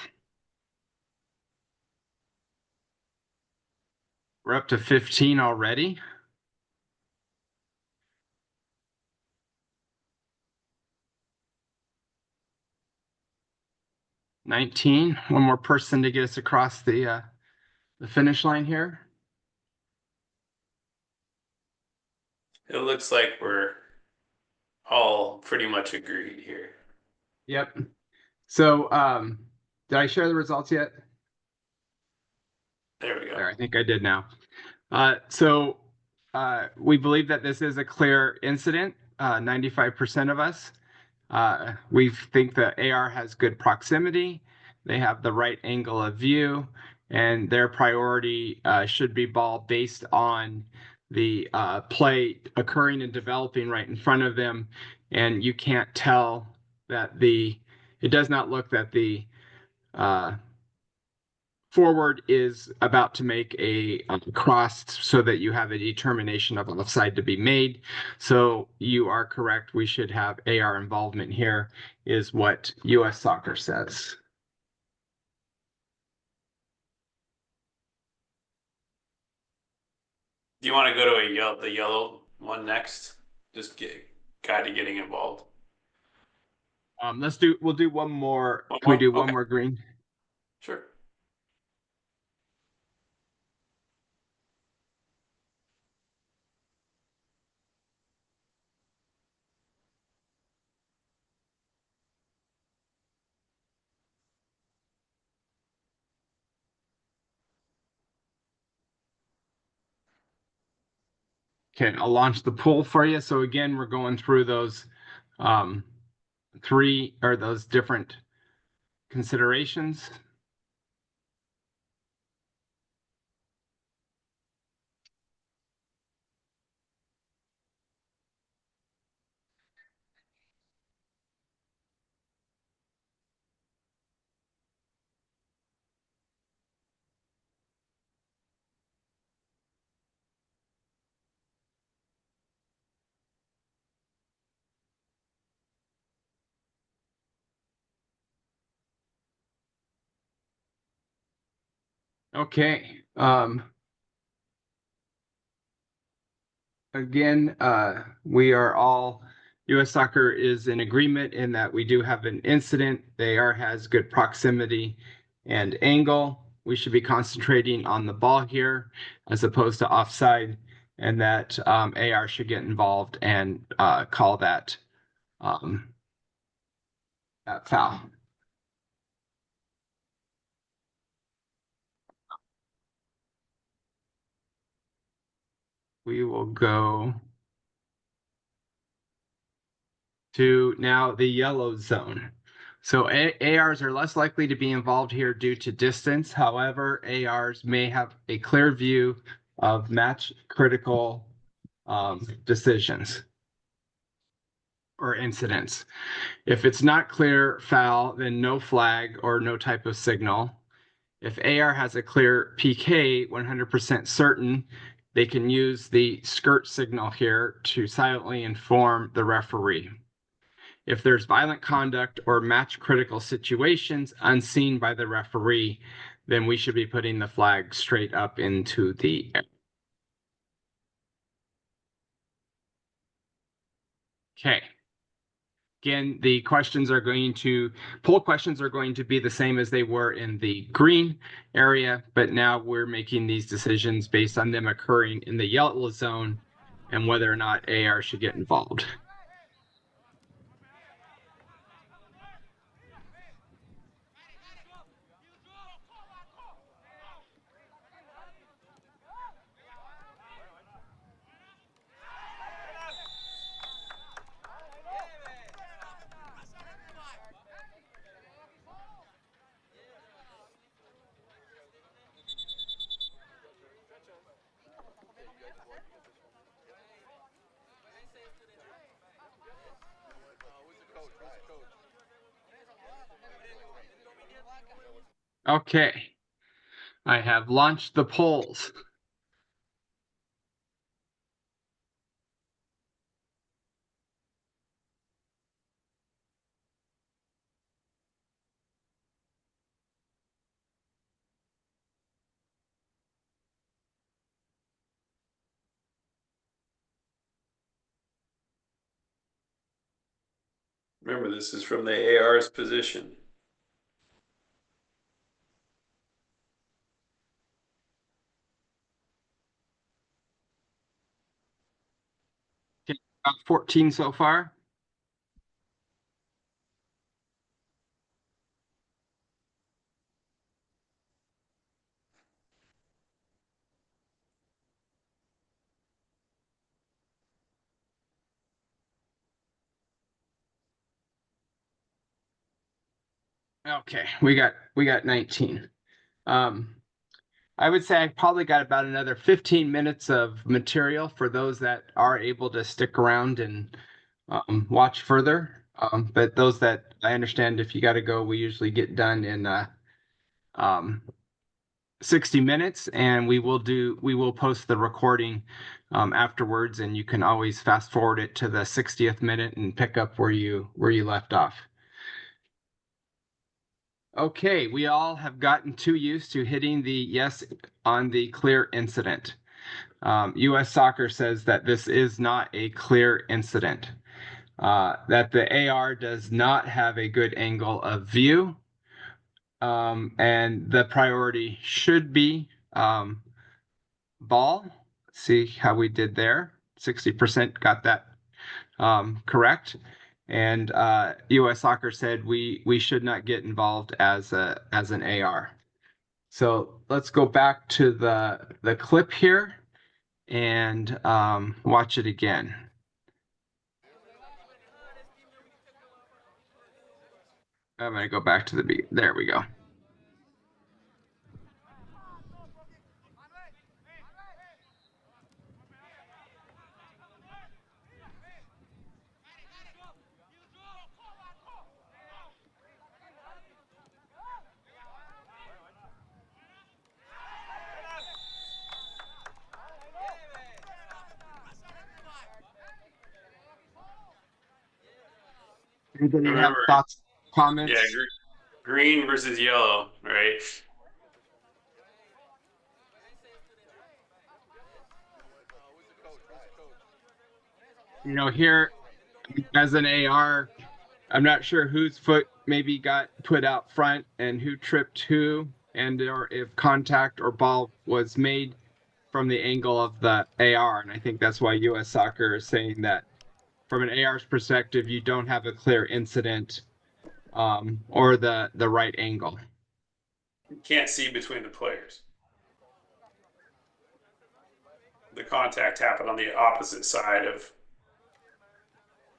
We're up to 15 already. $19. One more person to get us across the finish line here. It looks like we're all pretty much agreed here. Yep. So did I share the results yet? There we go. There, I think I did now. So we believe that this is a clear incident. 95% of us. We think the AR has good proximity. They have the right angle of view, and their priority should be ball based on the play occurring and developing right in front of them. And you can't tell that it does not look that the forward is about to make a cross so that you have a determination of offside to be made. So you are correct. We should have AR involvement here, is what US Soccer says. Do you want to go to the yellow one next? Just get kind of getting involved. We'll do one more. One Can we more? do one Okay. more green? Sure. Okay, I'll launch the poll for you. So again, we're going through those those different considerations. Okay. Again, we are all, US Soccer is in agreement in that we do have an incident. The AR has good proximity and angle. We should be concentrating on the ball here as opposed to offside, and that AR should get involved and call that foul. We will go to now the yellow zone. So ARs are less likely to be involved here due to distance. However, ARs may have a clear view of match critical decisions or incidents. If it's not clear foul, then no flag or no type of signal. If AR has a clear PK, 100% certain, they can use the skirt signal here to silently inform the referee. If there's violent conduct or match critical situations unseen by the referee, then we should be putting the flag straight up into the air. Okay. Again, the poll questions are going to be the same as they were in the green area, but now we're making these decisions based on them occurring in the yellow zone and whether or not AR should get involved. Okay, I have launched the polls. Remember, this is from the AR's position. Okay, about 14 so far. Okay, we got 19. I would say I probably got about another 15 minutes of material for those that are able to stick around and watch further. But those that I understand, if you got to go, we usually get done in 60 minutes, and we will post the recording afterwards, and you can always fast forward it to the 60th minute and pick up where you left off. Okay, we all have gotten too used to hitting the yes on the clear incident. US Soccer says that this is not a clear incident, that the AR does not have a good angle of view, and the priority should be ball. See how we did there? 60% got that correct. And US Soccer said we should not get involved as an AR. So let's go back to the clip here and watch it again. I'm going to go back to there we go. Anybody have thoughts, comments? Yeah, green versus yellow, right? You know, here as an AR, I'm not sure whose foot maybe got put out front and who tripped who, and or if contact or ball was made from the angle of the AR. And I think that's why US Soccer is saying that from an AR's perspective, you don't have a clear incident or the right angle. You can't see between the players. The contact happened on the opposite side of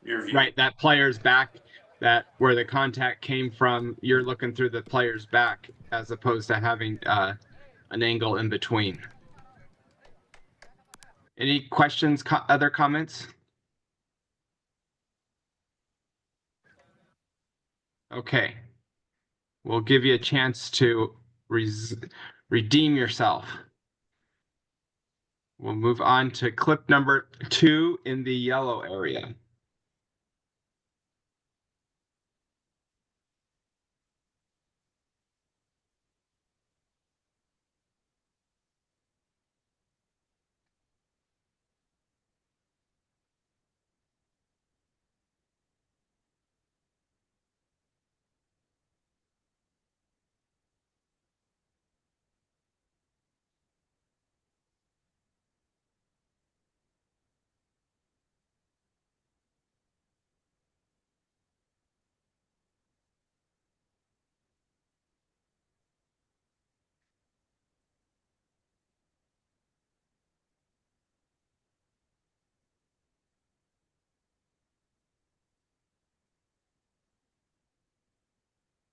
your view. Right, that player's back, that where the contact came from, you're looking through the player's back as opposed to having an angle in between. Any questions, other comments? Okay. We'll give you a chance to redeem yourself. We'll move on to clip number 2 in the yellow area.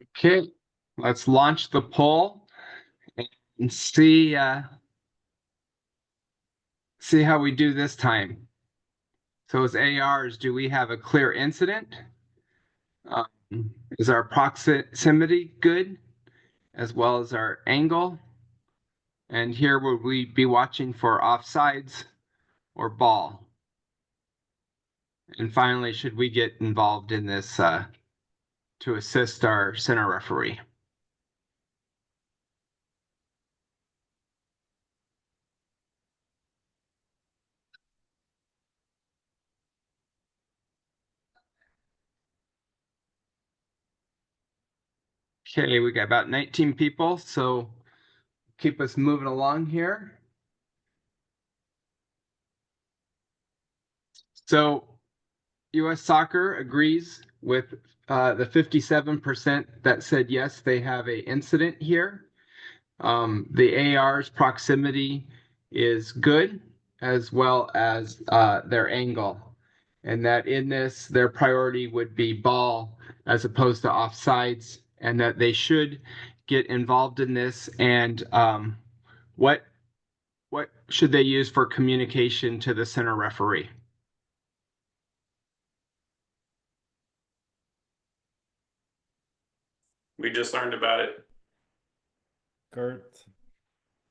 Okay, let's launch the poll and see see how we do this time. So as ARs, do we have a clear incident? Is our proximity good, as well as our angle? And here will we be watching for offsides or ball? And finally, should we get involved in this to assist our center referee? Okay, we got about 19 people, so keep us moving along here. So US Soccer agrees with the 57% that said yes, they have a incident here. The AR's proximity is good, as well as their angle. And that in this, their priority would be ball as opposed to offsides, and that they should get involved in this. And what should they use for communication to the center referee? We just learned about it. Kurt.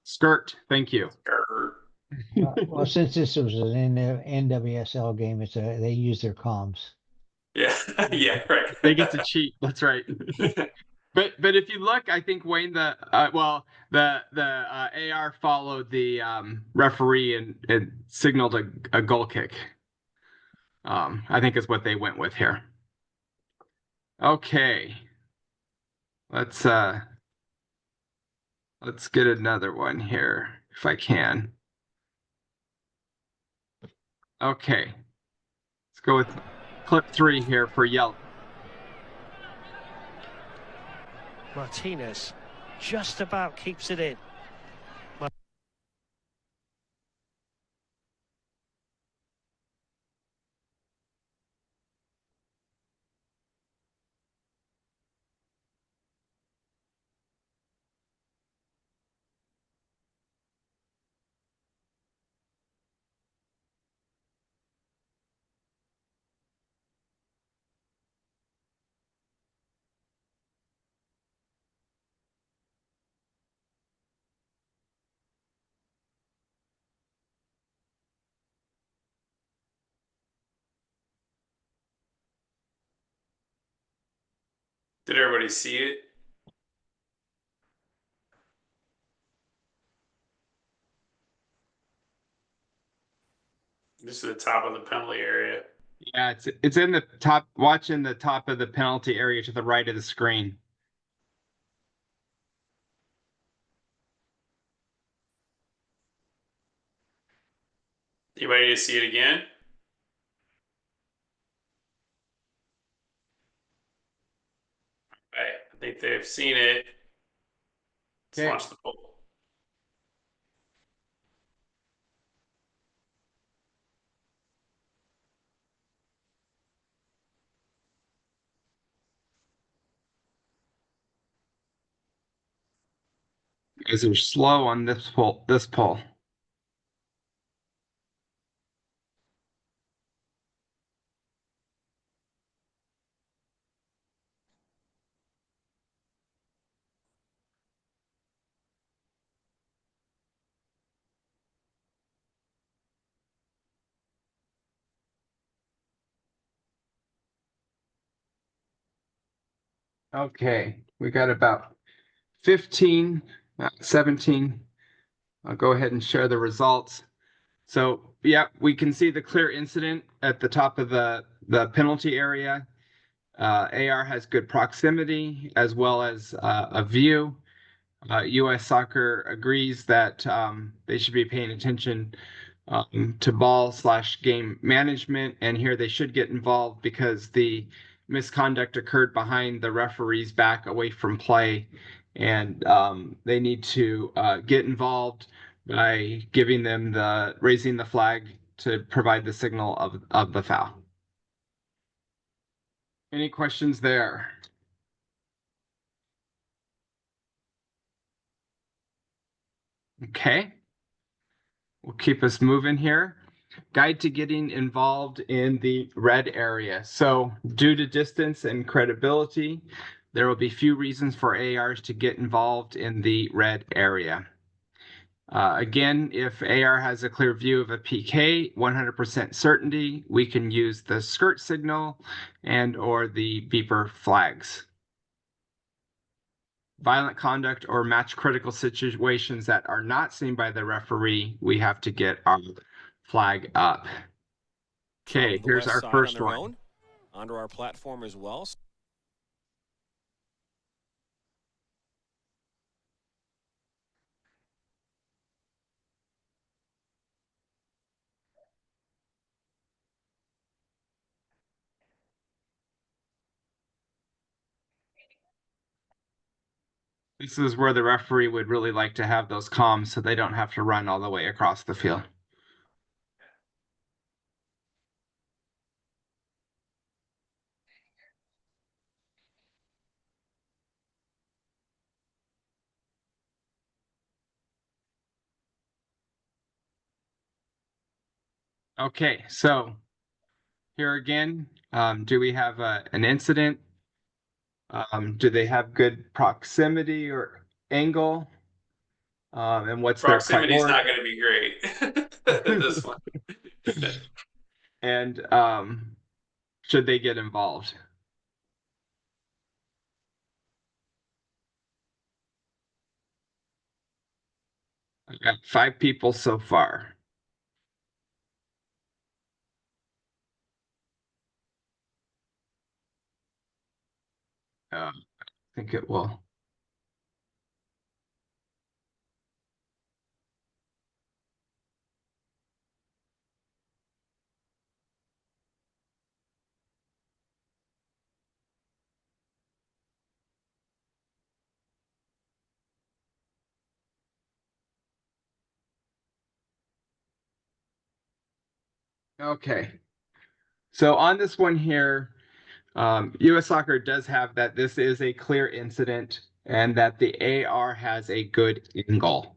Skirt, thank you. Well, since this was an NWSL game, they use their comms. Yeah, yeah, right. They get to cheat. That's right. But if you look, I think Wayne, the AR followed the referee and signaled a goal kick. I think is what they went with here. Okay, let's get another one here if I can. Okay, let's go with clip 3 here for yellow. Martinez just about keeps it in. Did everybody see it? This is the top of the penalty area. Yeah, it's in the top. Watching the top of the penalty area to the right of the screen. Anybody need to see it again? Right, I think they've seen it. Let's launch the poll. You guys are slow on this poll. Okay, we got about 15, 17. I'll go ahead and share the results. So yeah, we can see the clear incident at the top of the penalty area. AR has good proximity as well as a view. US Soccer agrees that they should be paying attention to ball/game management, and here they should get involved because the misconduct occurred behind the referee's back away from play, and they need to get involved by giving them raising the flag to provide the signal of the foul. Any questions there? Okay. We'll keep us moving here. Guide to getting involved in the red area. So due to distance and credibility, there will be few reasons for ARs to get involved in the red area. Again, if AR has a clear view of a PK, 100% certainty, we can use the skirt signal and or the beeper flags. Violent conduct or match critical situations that are not seen by the referee, we have to get our flag up. Okay, here's our first one. Onto our platform as well. This is where the referee would really like to have those comms so they don't have to run all the way across the field. Okay, so here again, do we have an incident? Do they have good proximity or angle? And what's Proximity is their not priority? going to be great. This one. And should they get involved? I've got 5 people so far. I think it will. Okay. So on this one here, US Soccer does have that this is a clear incident and that the AR has a good angle.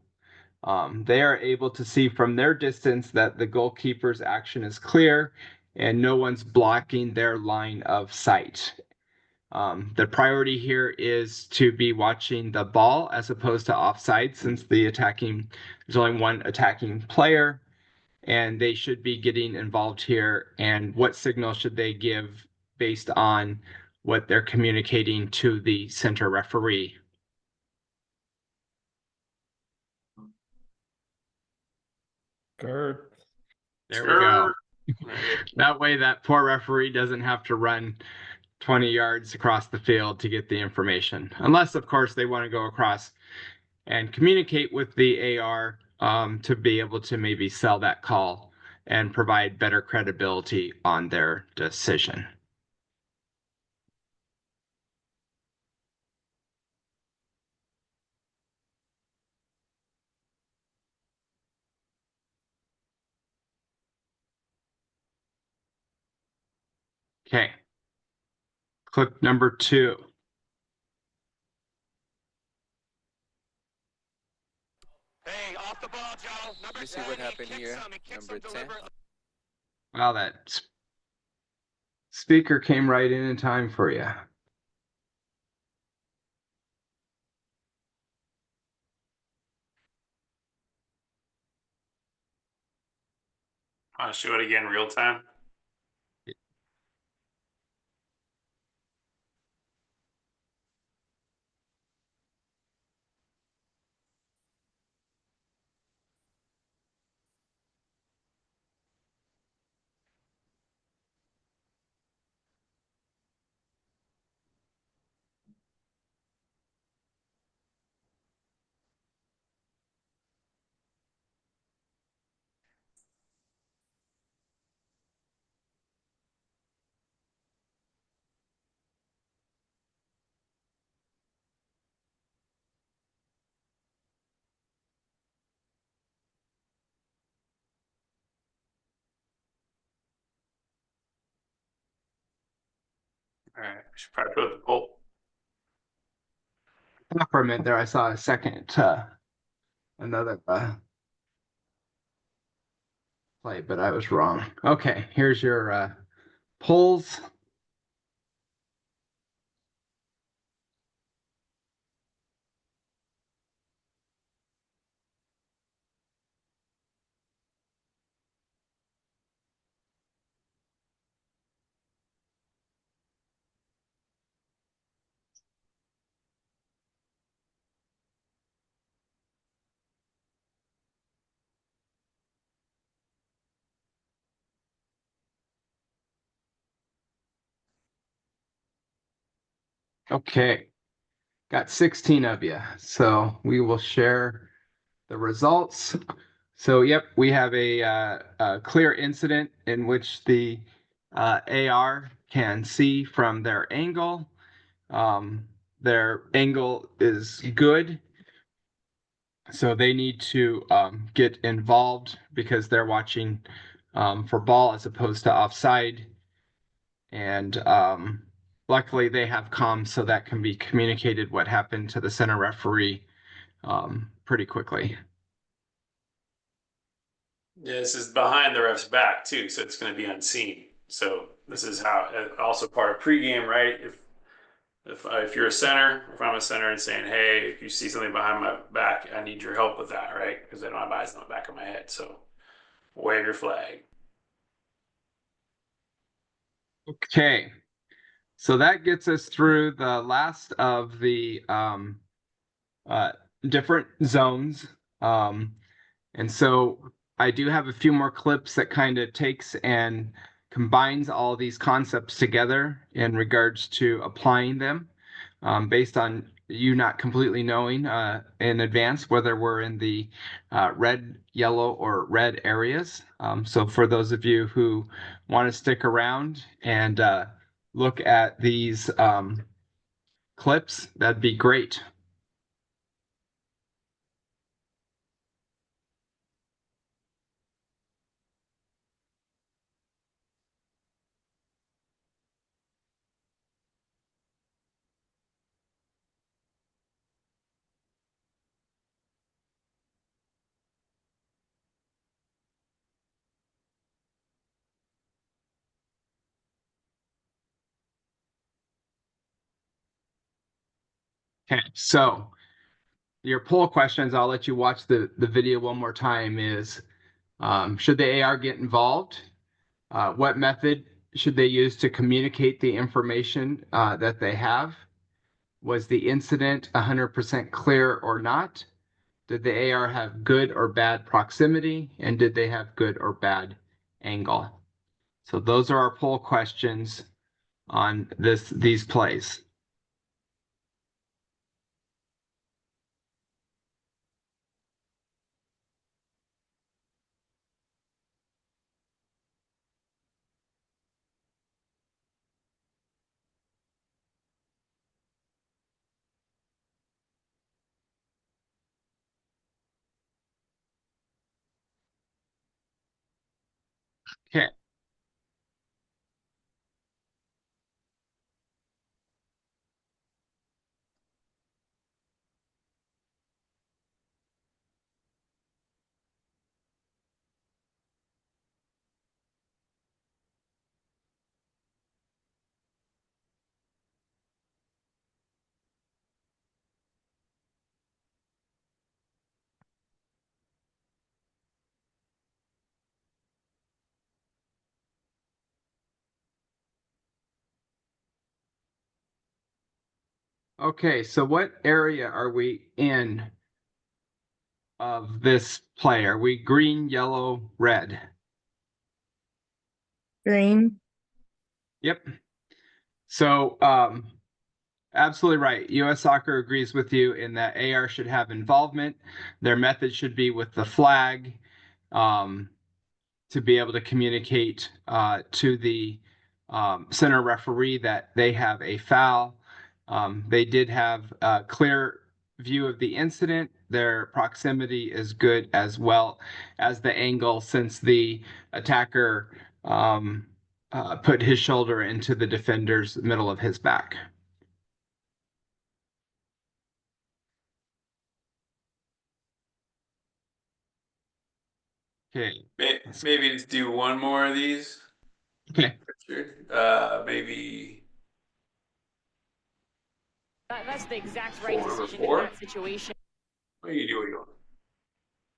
They are able to see from their distance that the goalkeeper's action is clear and no one's blocking their line of sight. The priority here is to be watching the ball as opposed to offside since there's only one attacking player and they should be getting involved here. And what signal should they give based on what they're communicating to the center referee? Skirt. There we go. That way that poor referee doesn't have to run 20 yards across the field to get the information. Unless, of course, they want to go across and communicate with the AR to be able to maybe sell that call and provide better credibility on their decision. Okay. Clip number 2. Hey, off the ball, Joe. Let me see what happened here. Number 10. Wow, that speaker came right in time for you. I'll show it again real time. All right, I should probably put the poll. For a minute there, I saw a second another play, but I was wrong. Okay, here's your polls. Okay, got 16 of you. So we will share the results. So, yep, we have a clear incident in which the AR can see from their angle. Their angle is good. So they need to get involved because they're watching for ball as opposed to offside. And luckily they have comms so that can be communicated what happened to the center referee pretty quickly. Yeah, this is behind the ref's back too, so it's going to be unseen. So this is how also part of pregame, right? If you're a center, if I'm a center and saying, hey, if you see something behind my back, I need your help with that, right? Because I don't have eyes on the back of my head. So wave your flag. Okay, so that gets us through the last of the different zones. And so I do have a few more clips that kind of takes and combines all these concepts together in regards to applying them based on you not completely knowing in advance whether we're in the red, yellow, or red areas. So for those of you who want to stick around and look at these clips, that'd be great. Okay, so your poll questions, I'll let you watch the video one more time, is should the AR get involved? What method should they use to communicate the information that they have? Was the incident 100% clear or not? Did the AR have good or bad proximity? And did they have good or bad angle? So those are our poll questions on these plays. Okay. Okay, so what area are we in of this play? Are we green, yellow, red? Green. Yep. So absolutely right. US Soccer agrees with you in that AR should have involvement. Their method should be with the flag to be able to communicate to the center referee that they have a foul. They did have a clear view of the incident. Their proximity is good as well as the angle, since the attacker put his shoulder into the defender's middle of his back. Okay. Maybe just do one more of these. Okay. Maybe. That's the exact right decision in that situation. What are you doing?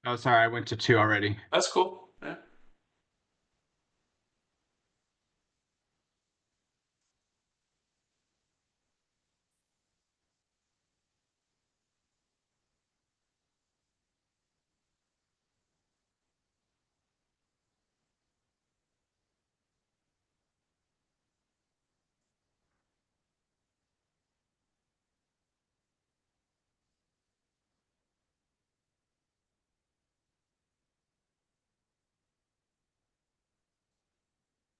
Oh, sorry, I went to 2 already. That's cool. Yeah.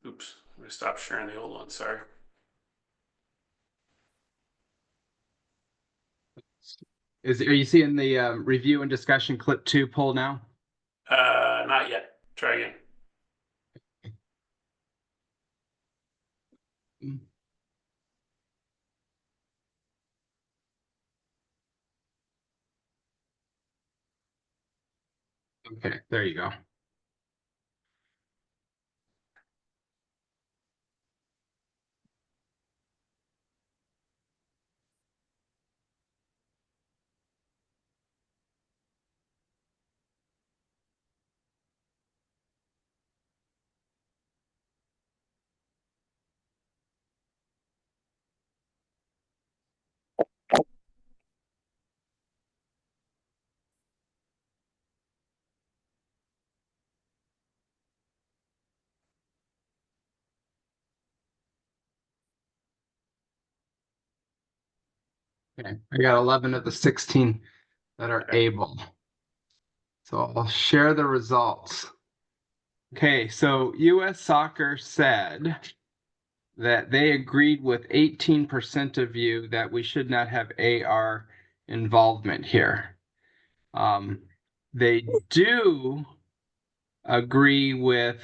Oops, I'm gonna stop sharing the old one. Sorry. Are you seeing the review and discussion clip 2 poll now? Not yet. Try again. Okay, there you go. Okay, I got 11 of the 16 that are able. So I'll share the results. Okay, so US Soccer said that they agreed with 18% of you that we should not have AR involvement here. They do agree with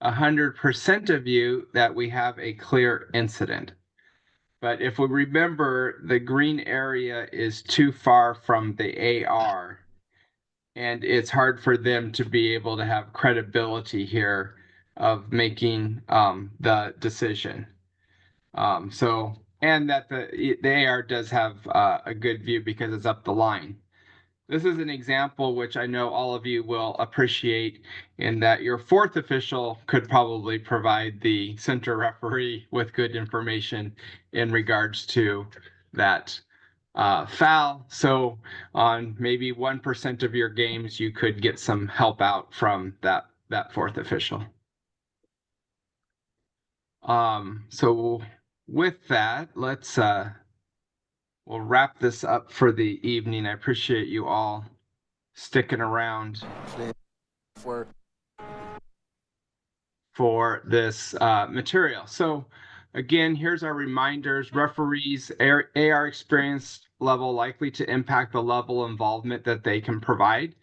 100% of you that we have a clear incident. But if we remember, the green area is too far from the AR, and it's hard for them to be able to have credibility here of making the decision. And that the AR does have a good view because it's up the line. This is an example which I know all of you will appreciate, in that your 4th official could probably provide the center referee with good information in regards to that foul. So on maybe 1% of your games, you could get some help out from that 4th official. So with that, let's we'll wrap this up for the evening. I appreciate you all sticking around for this material. So again, here's our reminders. Referees AR experience level likely to impact the level of involvement that they can provide.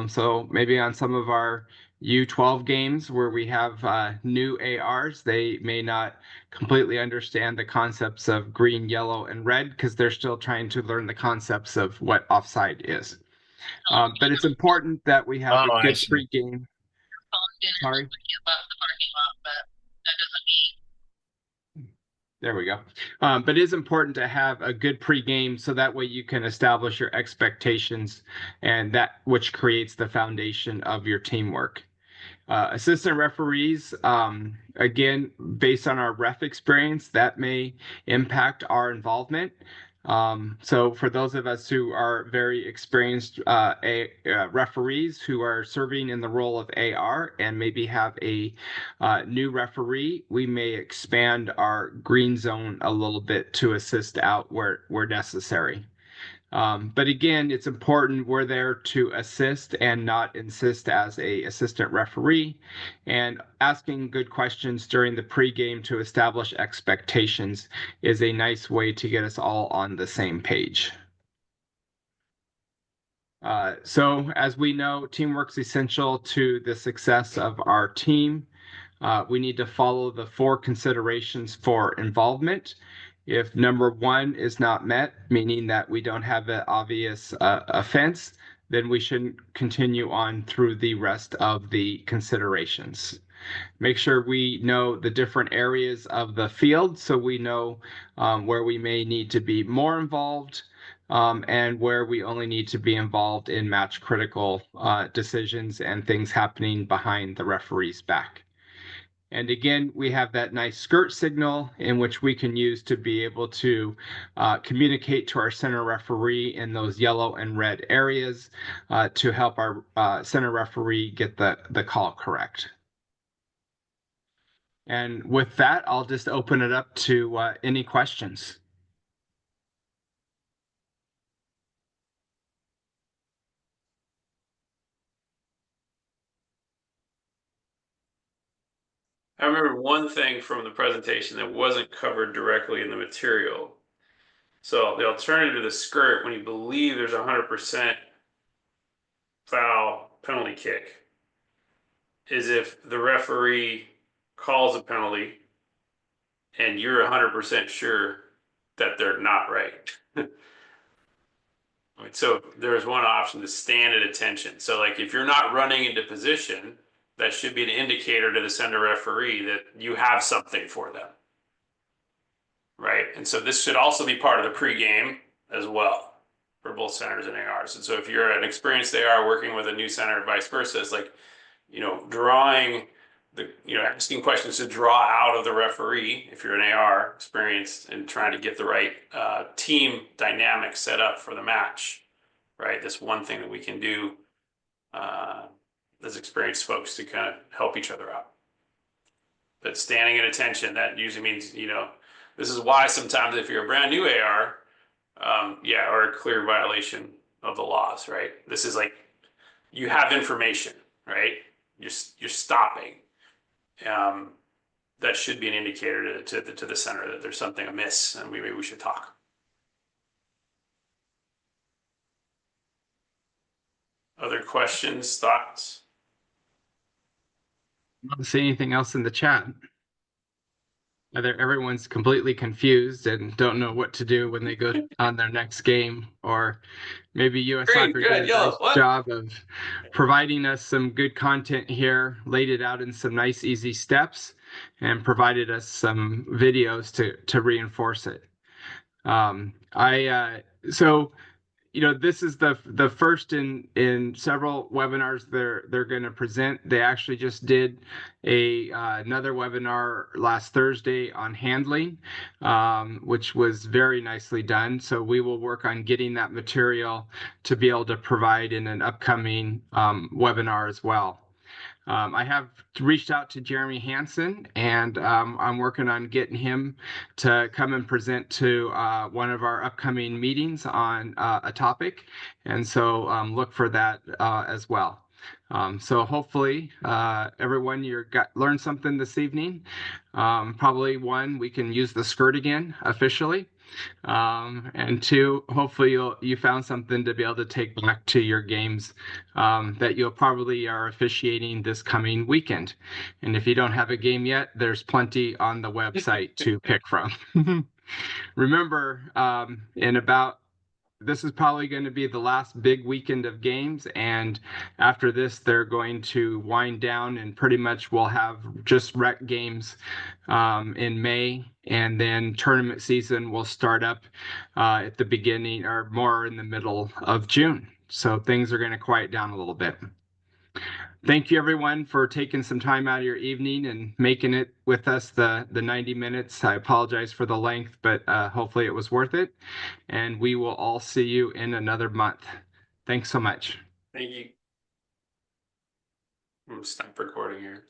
So maybe on some of our U12 games where we have new ARs, they may not completely understand the concepts of green, yellow, and red because they're still trying to learn the concepts of what offside is. But it's important that we have a good pregame. Sorry. There we go. But it is important to have a good pregame so that way you can establish your expectations, and that which creates the foundation of your teamwork. Assistant referees, again, based on our ref experience, that may impact our involvement. So for those of us who are very experienced referees who are serving in the role of AR and maybe have a new referee, we may expand our green zone a little bit to assist out where necessary. But again, it's important we're there to assist and not insist as a assistant referee, and asking good questions during the pregame to establish expectations is a nice way to get us all on the same page. So as we know, teamwork's essential to the success of our team. We need to follow the 4 considerations for involvement. If number 1 is not met, meaning that we don't have an obvious offense, then we should continue on through the rest of the considerations. Make sure we know the different areas of the field so we know where we may need to be more involved and where we only need to be involved in match critical decisions and things happening behind the referee's back. And again, we have that nice skirt signal in which we can use to be able to communicate to our center referee in those yellow and red areas to help our center referee get the call correct. And with that, I'll just open it up to any questions. I remember one thing from the presentation that wasn't covered directly in the material. So the alternative to the skirt, when you believe there's 100% foul penalty kick, is if the referee calls a penalty and you're 100% sure that they're not right. So there's one option to stand at attention. So like if you're not running into position, that should be an indicator to the center referee that you have something for them. Right? And so this should also be part of the pregame as well for both centers and ARs. And so if you're an experienced AR working with a new center and vice versa, it's like, drawing asking questions to draw out of the referee if you're an AR experienced and trying to get the right team dynamic set up for the match, right? That's one thing that we can do as experienced folks to kind of help each other out. But standing at attention, that usually means, this is why sometimes if you're a brand new AR, or a clear violation of the laws, right? This is like, you have information, right? You're stopping. That should be an indicator to the center that there's something amiss and maybe we should talk. Other questions, thoughts? I don't see anything else in the chat. Either everyone's completely confused and don't know what to do when they go on their next game, or maybe US Soccer did a nice job of providing us some good content here, laid it out in some nice easy steps, and provided us some videos to reinforce it. This is the first in several webinars they're going to present. They actually just did another webinar last Thursday on handling, which was very nicely done. So we will work on getting that material to be able to provide in an upcoming webinar as well. I have reached out to Jeremy Hansen, and I'm working on getting him to come and present to one of our upcoming meetings on a topic. And so look for that as well. So hopefully everyone learned something this evening. Probably one, we can use the skirt again officially. And two, hopefully you found something to be able to take back to your games that you'll probably are officiating this coming weekend. And if you don't have a game yet, there's plenty on the website to pick from. Remember, this is probably going to be the last big weekend of games, and after this they're going to wind down and pretty much we'll have just rec games in May, and then tournament season will start up at the beginning or more in the middle of June. So things are going to quiet down a little bit. Thank you everyone for taking some time out of your evening and making it with us the 90 minutes. I apologize for the length, but hopefully it was worth it. And we will all see you in another month. Thanks so much. Thank you. I'm gonna stop recording here.